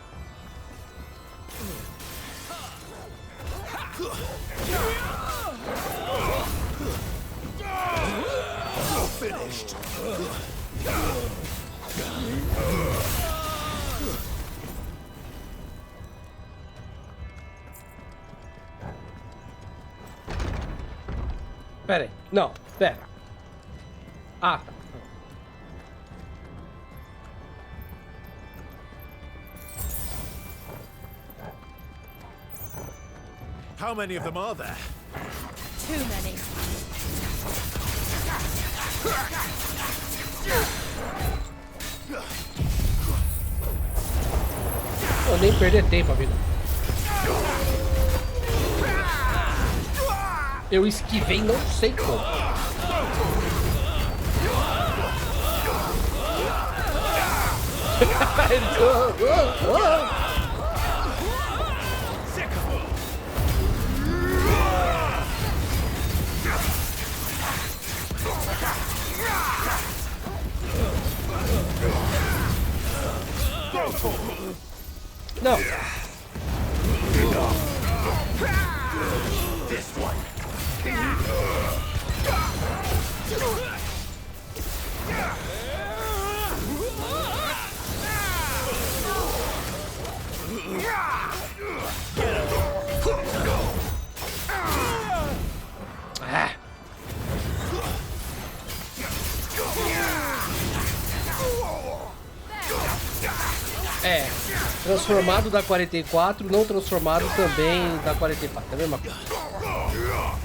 Finished. Pera aí. Não, pera. Ah, tá. How many of them are there? Too many. Vou nem perder tempo, amigo. Eu esquivei, não sei como. Não. This one. Transformado dá 44, não transformado também dá 44, é a mesma coisa.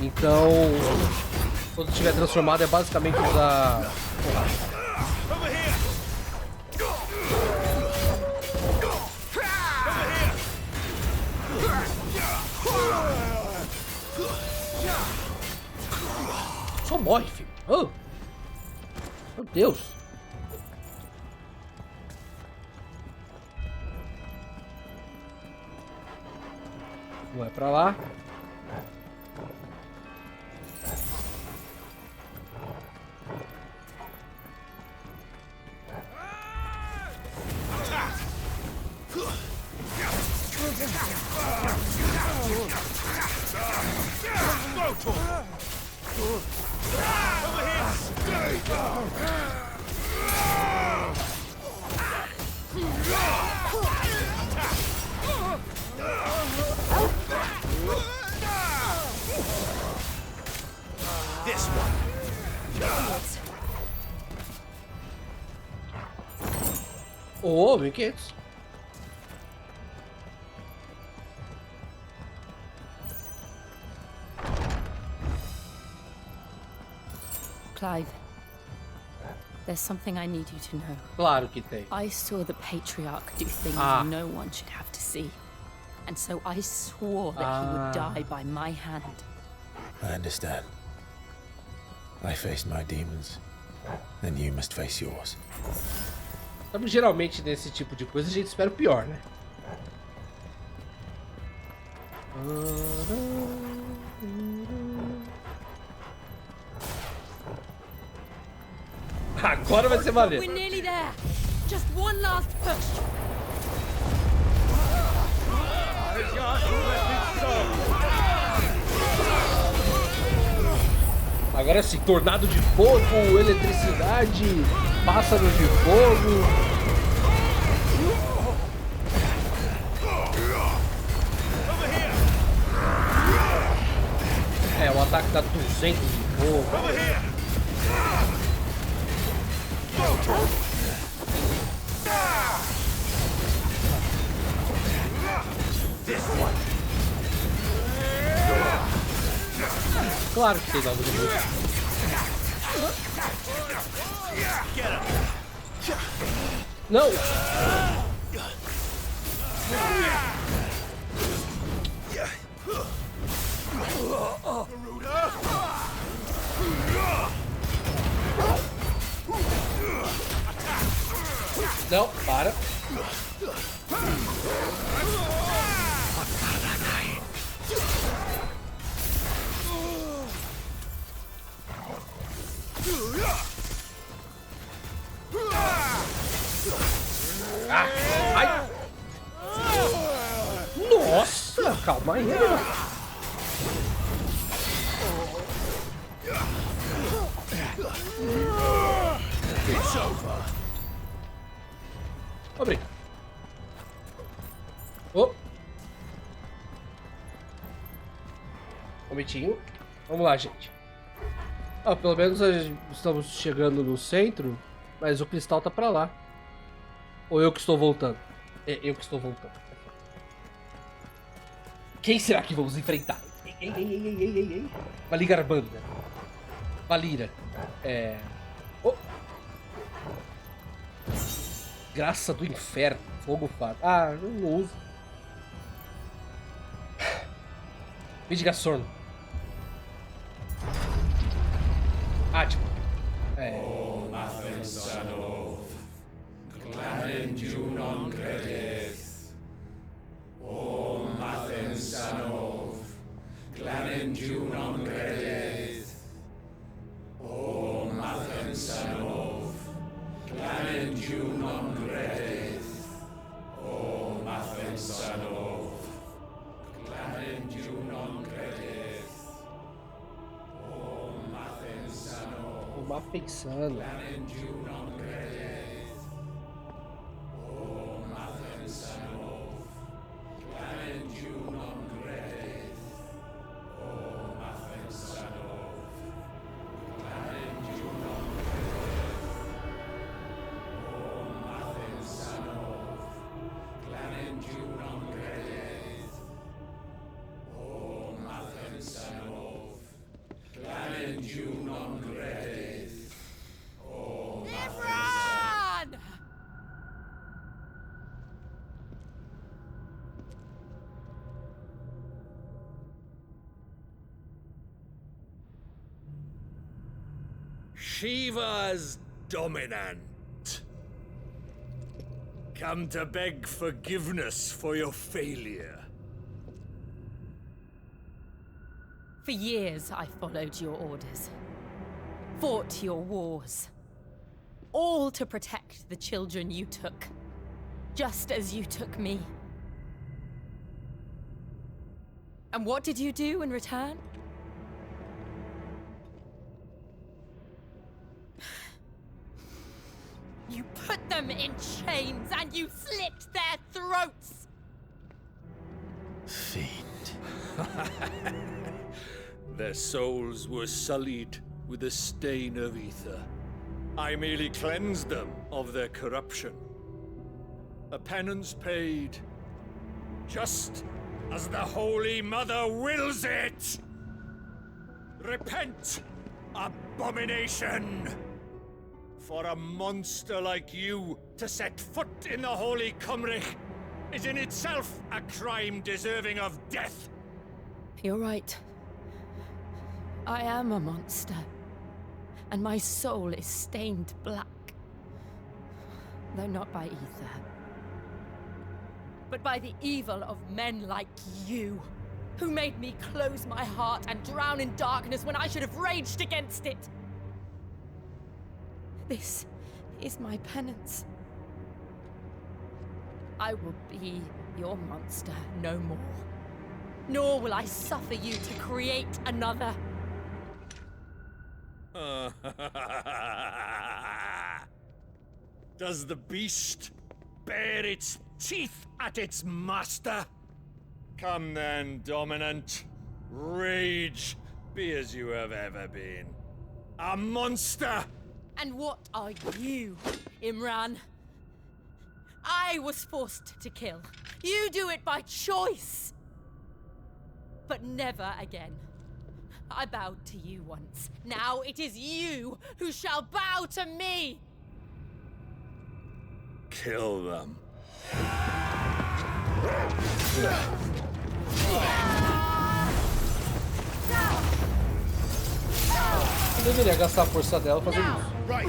Então, quando tiver transformado é basicamente usar... Só morre, filho. Oh. Meu Deus. Vai pra lá. Oh, 1500. Clive, there's something I need you to know. Claro que tem. I saw the Patriarch do things no one should have to see. And so I swore that he would die by my hand. I understand. I faced my demons, then you must face yours. Sabe, geralmente nesse tipo de coisa a gente espera o pior, né? Agora vai ser maneiro. We're nearly there. Just one last push. Agora sim, tornado de fogo, eletricidade, pássaros de fogo. É, o ataque dá 200 de fogo. Claro que tem algo de música. Não! Não, para. Ah, ai. Nossa, calma aí. Obrigado. Oh. Um momentinho. Vamos lá, gente. Ah, pelo menos estamos chegando no centro, mas o cristal tá pra lá. Ou eu que estou voltando? É eu que estou voltando. Quem será que vamos enfrentar? Ei. Valigarbanda. Valira. Oh. Graça do inferno. Fogo fato. Ah, eu não uso. Mitigação. Ah, tipo. Pensando. Shiva's dominant. Come to beg forgiveness for your failure. For years, I followed your orders, fought your wars, all to protect the children you took, just as you took me. And what did you do in return? You put them in chains and you slit their throats! Fiend. Their souls were sullied with the stain of ether. I merely cleansed them of their corruption. A penance paid, just as the Holy Mother wills it! Repent, abomination! For a monster like you to set foot in the Holy Cymric is in itself a crime deserving of death. You're right. I am a monster, and my soul is stained black. Though not by ether, but by the evil of men like you, who made me close my heart and drown in darkness when I should have raged against it. This is my penance. I will be your monster no more. Nor will I suffer you to create another. Does the beast bare its teeth at its master? Come then, dominant. Rage, be as you have ever been. A monster! And what are you, Imran? I was forced to kill. You do it by choice. But never again. I bowed to you once. Now it is you who shall bow to me! Kill them. Eu deveria gastar a força dela fazendo isso. Right.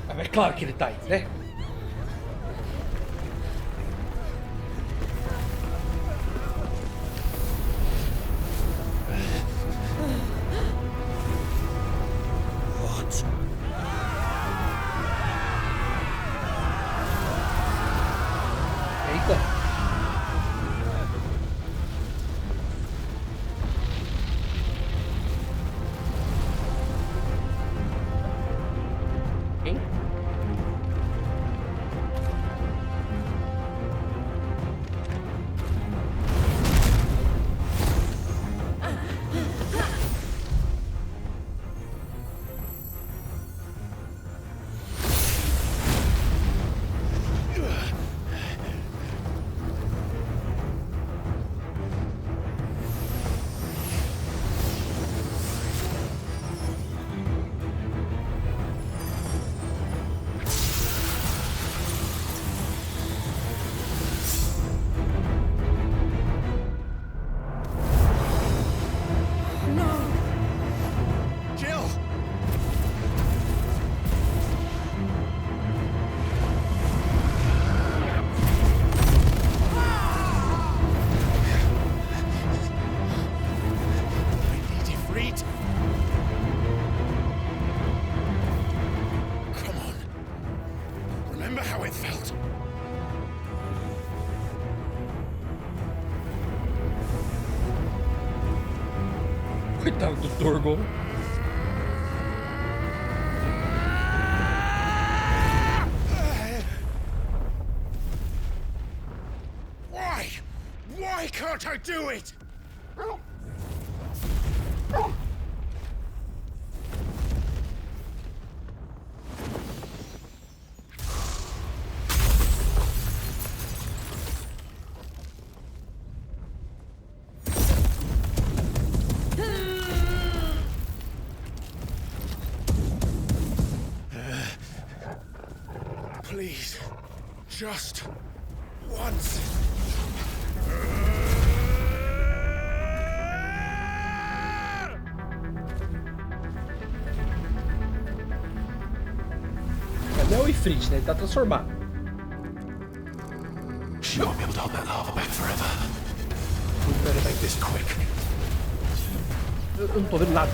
Mas é claro que ele tá aí, né? Eita! Quem? Coitado do Torgon. Why can't I do it? Please, just once. Não é o Ifrit, né? Ele tá transformado. She won't be able to hold that lava back forever. We better make this quick. Eu não tô vendo nada.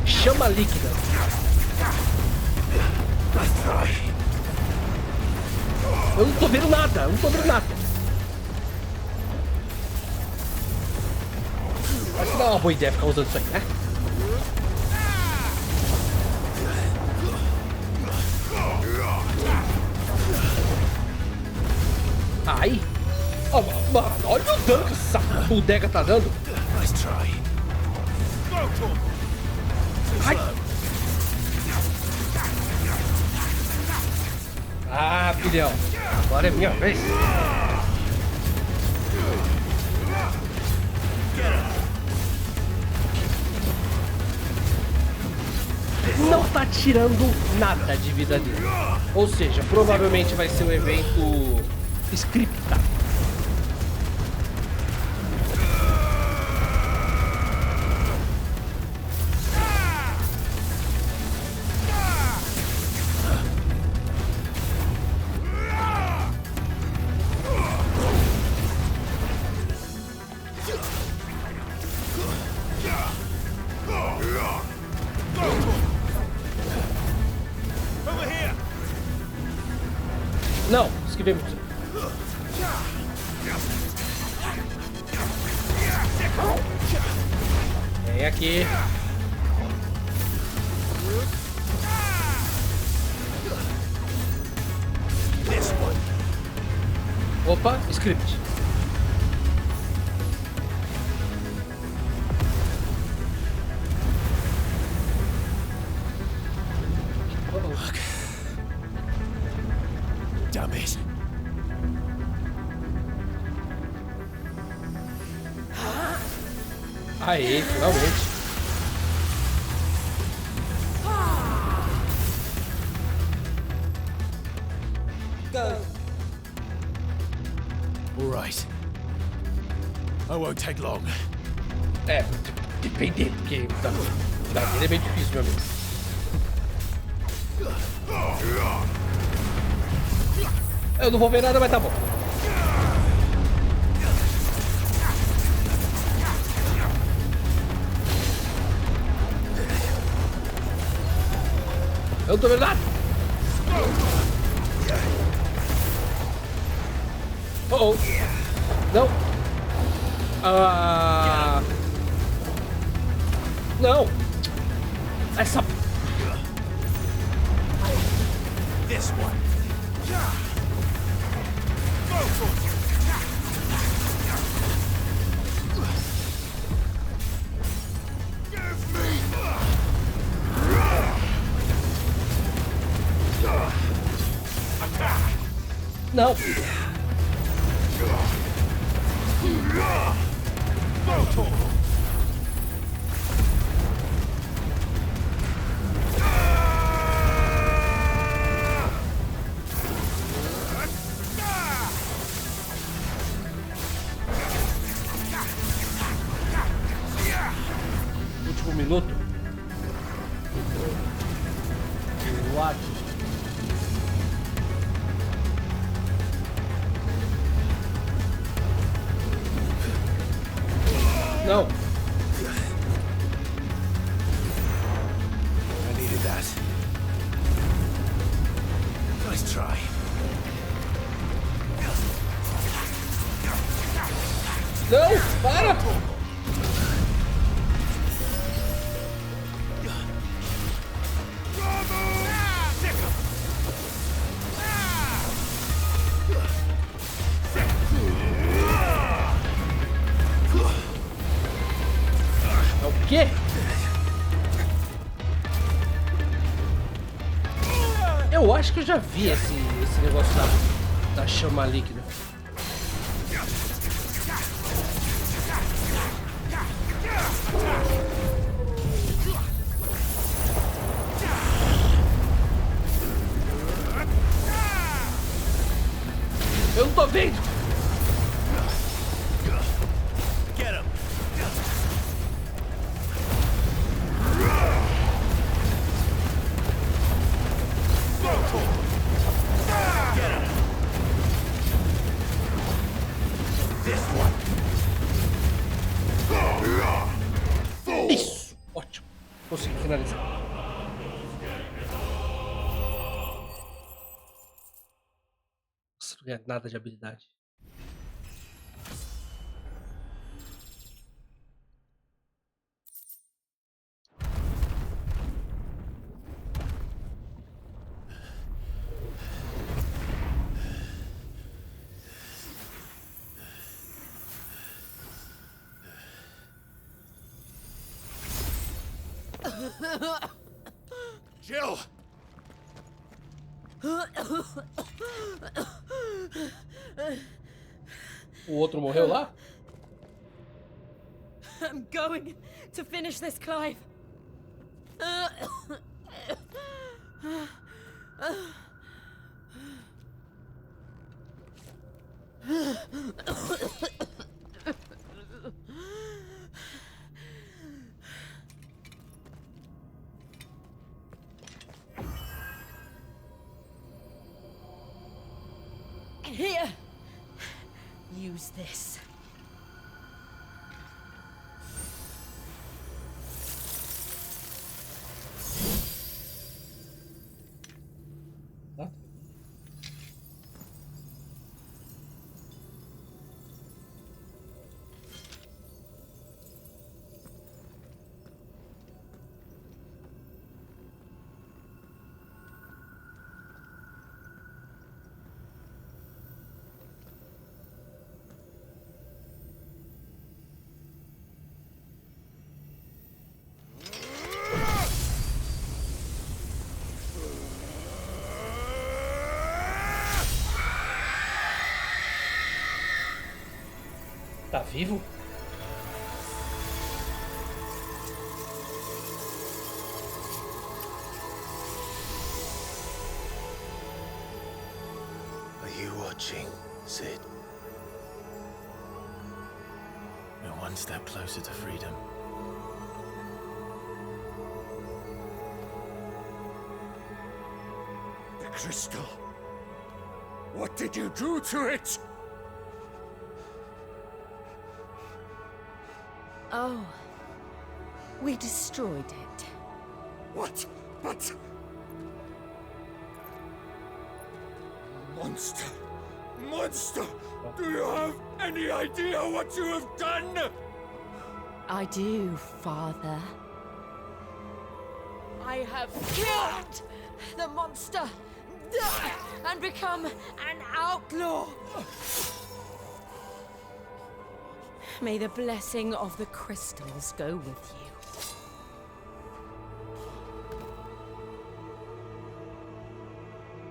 Chama líquida. Eu não tô vendo nada, eu não tô vendo nada. Acho que dá uma boa ideia ficar usando isso aí, né? Ai! Oh, mano, olha o dano que essa bodega tá dando! Ai! Ah, filhão! Agora é minha vez! Não tá tirando nada de vida dele. Ou seja, provavelmente vai ser um evento scriptado. Não, esquivei muito. Vem aqui. Opa, script. Damn it. Aê, finalmente. All right. I won't take long. É, dependendo, porque da vida é bem difícil, meu amigo. Eu não vou ver nada, mas tá bom. Eu não tô vendo nada. Oh, não. Não. Essa. This one. Não. Último minuto. What? Não. I needed that. Nice try. Não, para! O quê? Eu acho que eu já vi esse negócio da chama líquida. vindo! Get him! Isso! Ótimo. Consegui finalizar. Nossa, não ganha nada de habilidade. Jill! O outro morreu lá? I'm going to finish this, Clive. Here. Use this. Tá. Tá vivo? Are you watching, Sid? We're one step closer to freedom. The crystal. What did you do to it? Oh, we destroyed it. What? But... Monster! Monster! Do you have any idea what you have done? I do, Father. I have killed the monster and become an outlaw. May the blessing of the crystals go with you.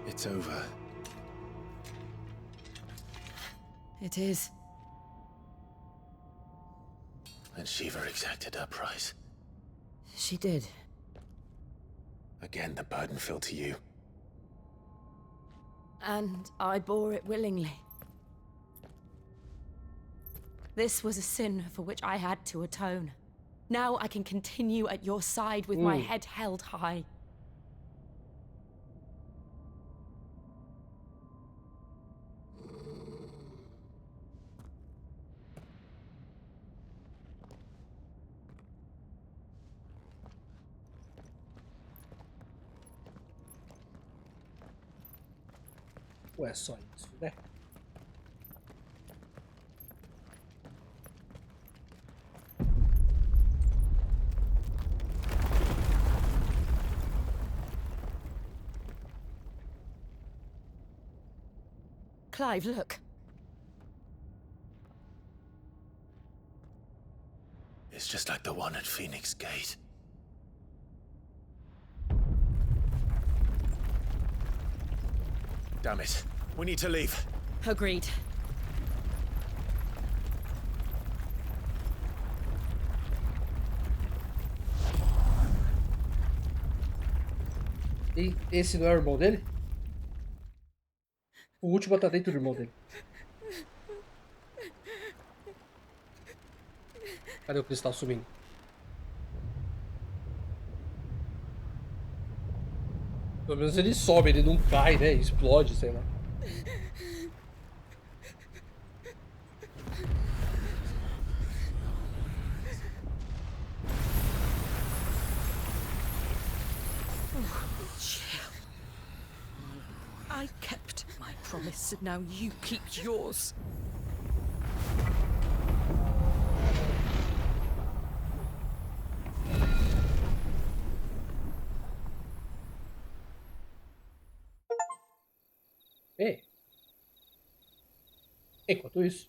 It's over. It is. And Shiva exacted her price. She did. Again, the burden fell to you. And I bore it willingly. This was a sin for which I had to atone. Now I can continue at your side with my head held high. Ou é só isso, né? Clive, look. It's just like the one at Phoenix Gate. Damn it. We need to leave. Agreed. E esse não é o irmão dele? O último tá dentro do irmão dele. Cadê o cristal subindo? Pelo menos ele sobe, ele não cai, né? Explode, sei lá. I kept my promise, and now you keep yours. Ei. Enquanto isso,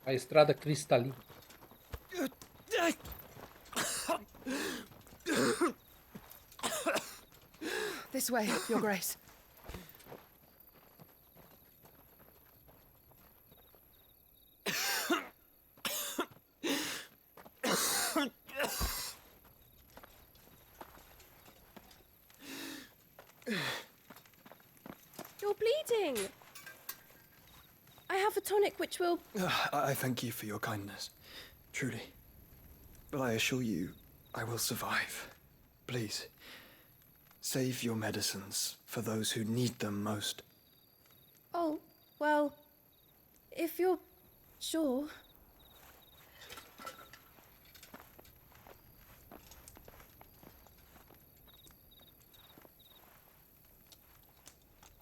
a estrada cristalina. This way, Your Grace. You're bleeding. I have a tonic which will... I thank you for your kindness, truly. But I assure you, I will survive. Please, save your medicines for those who need them most. Oh, well, if you're sure.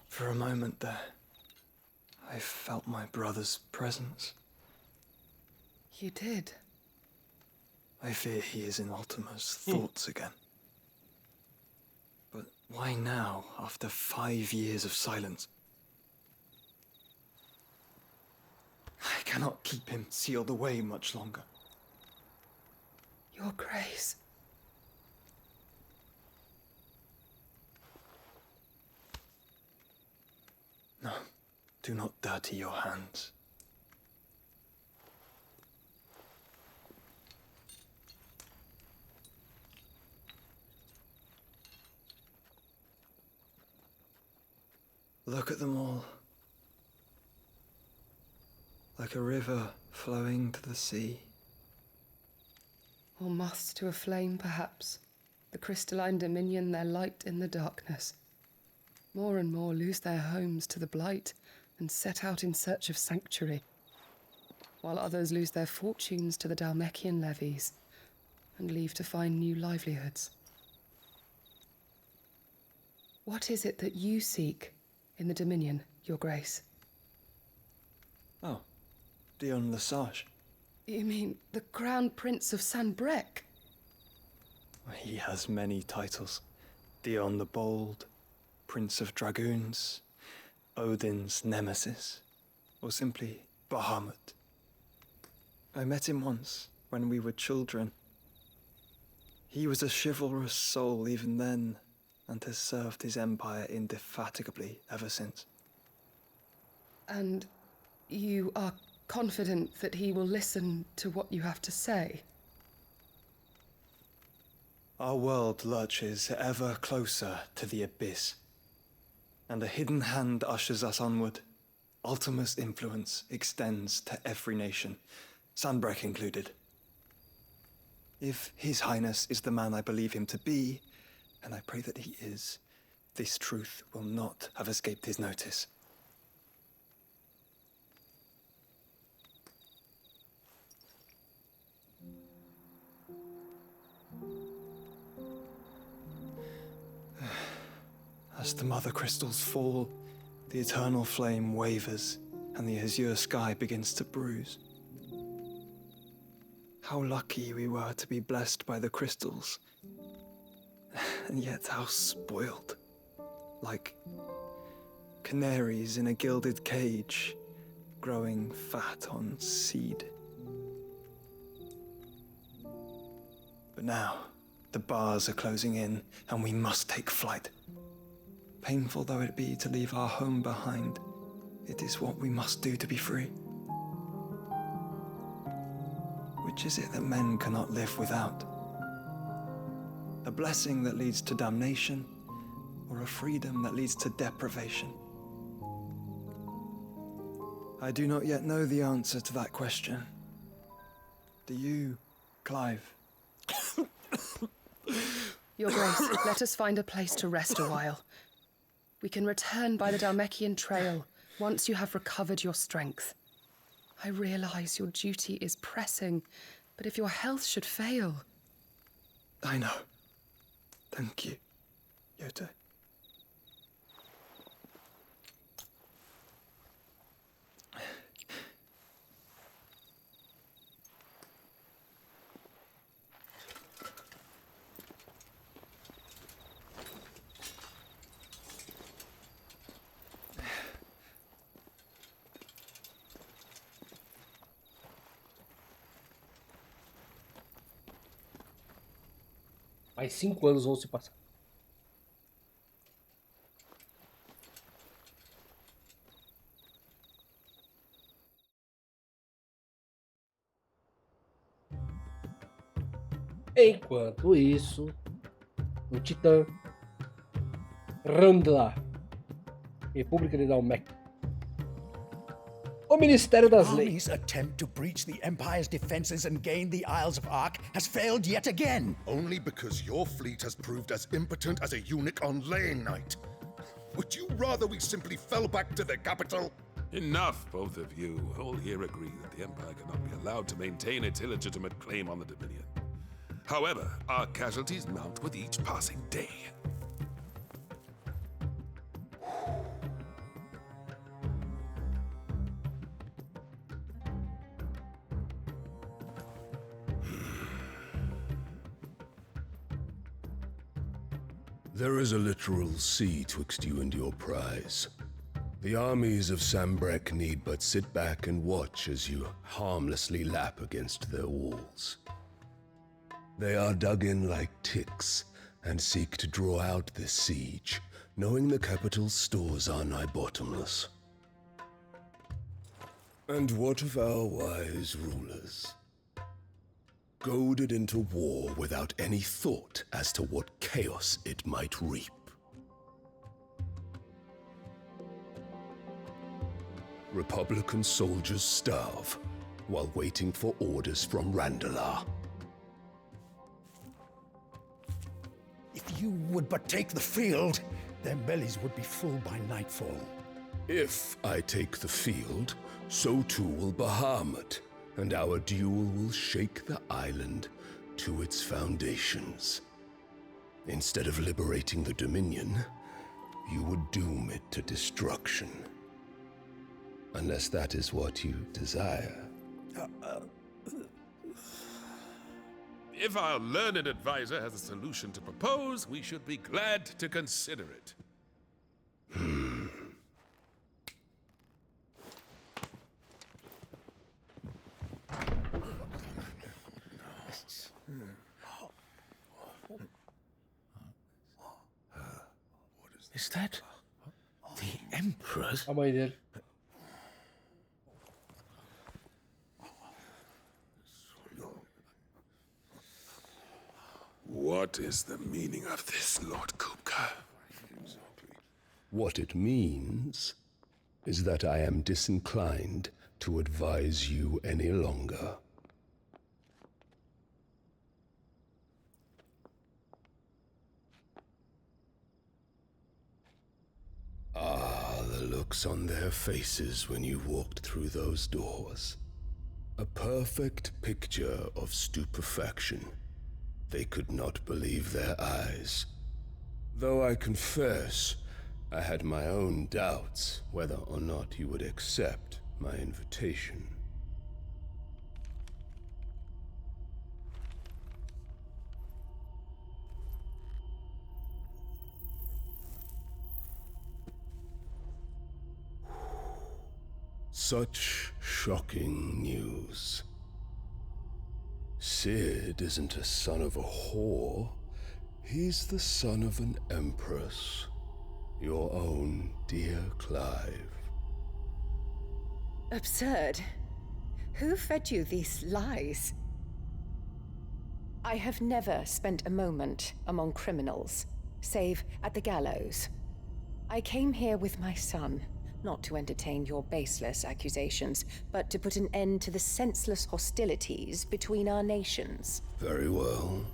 For a moment there, I felt my brother's presence. You did? I fear he is in Ultima's thoughts again. But why now, after 5 years of silence? I cannot keep him sealed away much longer. Your Grace. No, do not dirty your hands. Look at them all. Like a river flowing to the sea. Or moths to a flame, perhaps. The crystalline dominion their light in the darkness. More and more lose their homes to the blight and set out in search of sanctuary, while others lose their fortunes to the Dalmekian levies and leave to find new livelihoods. What is it that you seek in the Dominion, Your Grace? Oh, Dion Lesage. You mean the Crown Prince of Sanbrec? He has many titles. Dion the Bold, Prince of Dragoons, Odin's Nemesis, or simply Bahamut. I met him once, when we were children. He was a chivalrous soul even then, and has served his empire indefatigably ever since. And you are confident that he will listen to what you have to say? Our world lurches ever closer to the abyss, and a hidden hand ushers us onward. Ultima's influence extends to every nation, Sanbrec included. If His Highness is the man I believe him to be, and I pray that he is, this truth will not have escaped his notice. As the mother crystals fall, the eternal flame wavers, and the azure sky begins to bruise. How lucky we were to be blessed by the crystals, and yet how spoiled. Like canaries in a gilded cage, growing fat on seed. But now, the bars are closing in, and we must take flight. Painful though it be to leave our home behind, it is what we must do to be free. Which is it that men cannot live without? A blessing that leads to damnation, or a freedom that leads to deprivation? I do not yet know the answer to that question. Do you, Clive? Your Grace, let us find a place to rest a while. We can return by the Dalmekian Trail once you have recovered your strength. I realize your duty is pressing, but if your health should fail... I know. Thank you, Yote. Mais 5 anos vão se passar. Enquanto isso, o Titã Randla, República de Dalmek. O Ministério das Leis. Army's attempt to breach the Empire's defenses and gain the Isles of Ark has failed yet again. Only because your fleet has proved as impotent as a eunuch on laying night. Would you rather we simply fell back to the capital? Enough, both of you. All here agree that the Empire cannot be allowed to maintain its illegitimate claim on the Dominion. However, our casualties mount with each passing day. There is a literal sea twixt you and your prize. The armies of Sambrek need but sit back and watch as you harmlessly lap against their walls. They are dug in like ticks and seek to draw out this siege, knowing the capital's stores are nigh bottomless. And what of our wise rulers? Goaded into war without any thought as to what chaos it might reap. Republican soldiers starve while waiting for orders from Randalar. If you would but take the field, their bellies would be full by nightfall. If I take the field, so too will Bahamut, and our duel will shake the island to its foundations. Instead of liberating the Dominion, you would doom it to destruction. Unless that is what you desire. If our learned advisor has a solution to propose, we should be glad to consider it. Is that the Emperor's? A mãe dele. What is the meaning of this, Lord Kupka? What it means is that I am disinclined to advise you any longer. Ah, the looks on their faces when you walked through those doors. A perfect picture of stupefaction. They could not believe their eyes. Though I confess, I had my own doubts whether or not you would accept my invitation. Such shocking news. Sid isn't a son of a whore. He's the son of an empress. Your own dear Clive. Absurd. Who fed you these lies? I have never spent a moment among criminals, save at the gallows. I came here with my son, Not to entertain your baseless accusations, but to put an end to the senseless hostilities between our nations. Very well.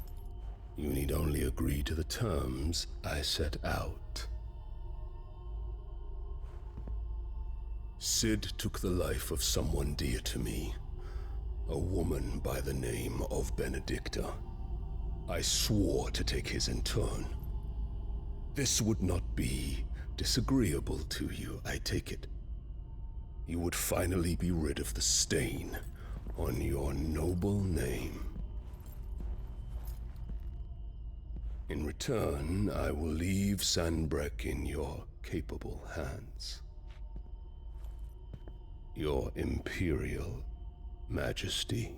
You need only agree to the terms I set out. Sid took the life of someone dear to me, a woman by the name of Benedicta. I swore to take his in turn. This would not be disagreeable to you, I take it. You would finally be rid of the stain on your noble name. In return, I will leave Sanbreque in your capable hands. Your Imperial Majesty.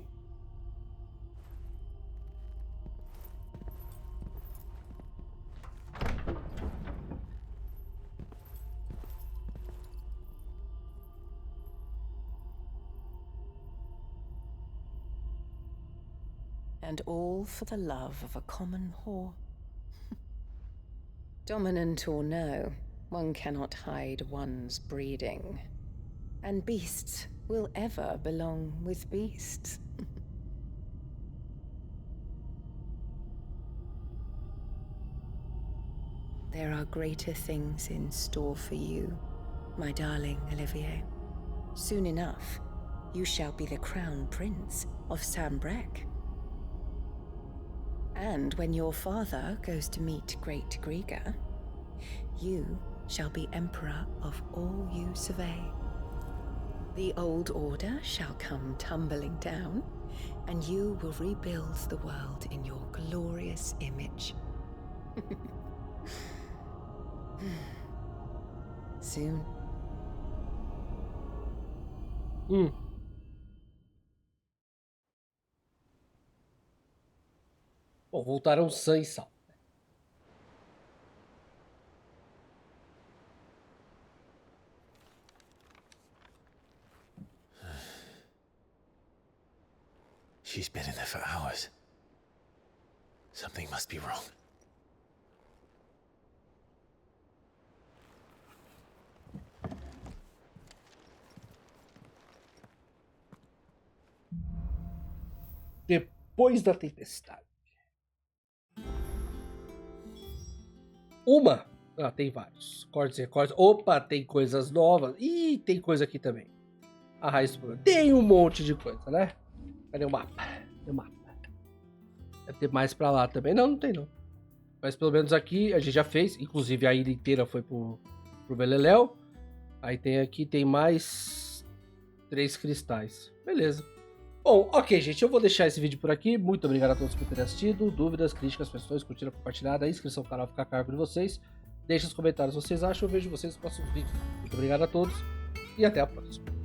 And all for the love of a common whore. Dominant or no, one cannot hide one's breeding. And beasts will ever belong with beasts. There are greater things in store for you, my darling Olivier. Soon enough, you shall be the crown prince of Sanbreque. And when your father goes to meet Great Griga, you shall be emperor of all you survey. The old order shall come tumbling down, and you will rebuild the world in your glorious image. Soon. Bom, voltaram sã e salvo. She's been in there for hours. Something must be wrong. Depois da tempestade. Uma. Ah, tem vários. Cortes e recortes. Opa, tem coisas novas. Ih, tem coisa aqui também. A raiz do problema. Tem um monte de coisa, né? Cadê o mapa? Cadê o mapa? Deve ter mais pra lá também. Não, não tem não. Mas pelo menos aqui a gente já fez. Inclusive a ilha inteira foi pro Beleléu. Aí tem aqui, tem mais 3 cristais. Beleza. Bom, ok, gente. Eu vou deixar esse vídeo por aqui. Muito obrigado a todos por terem assistido. Dúvidas, críticas, sugestões, curtida, compartilhada. A inscrição no canal fica a cargo de vocês. Deixe nos comentários o que vocês acham. Eu vejo vocês nos próximos vídeos. Muito obrigado a todos. E até a próxima.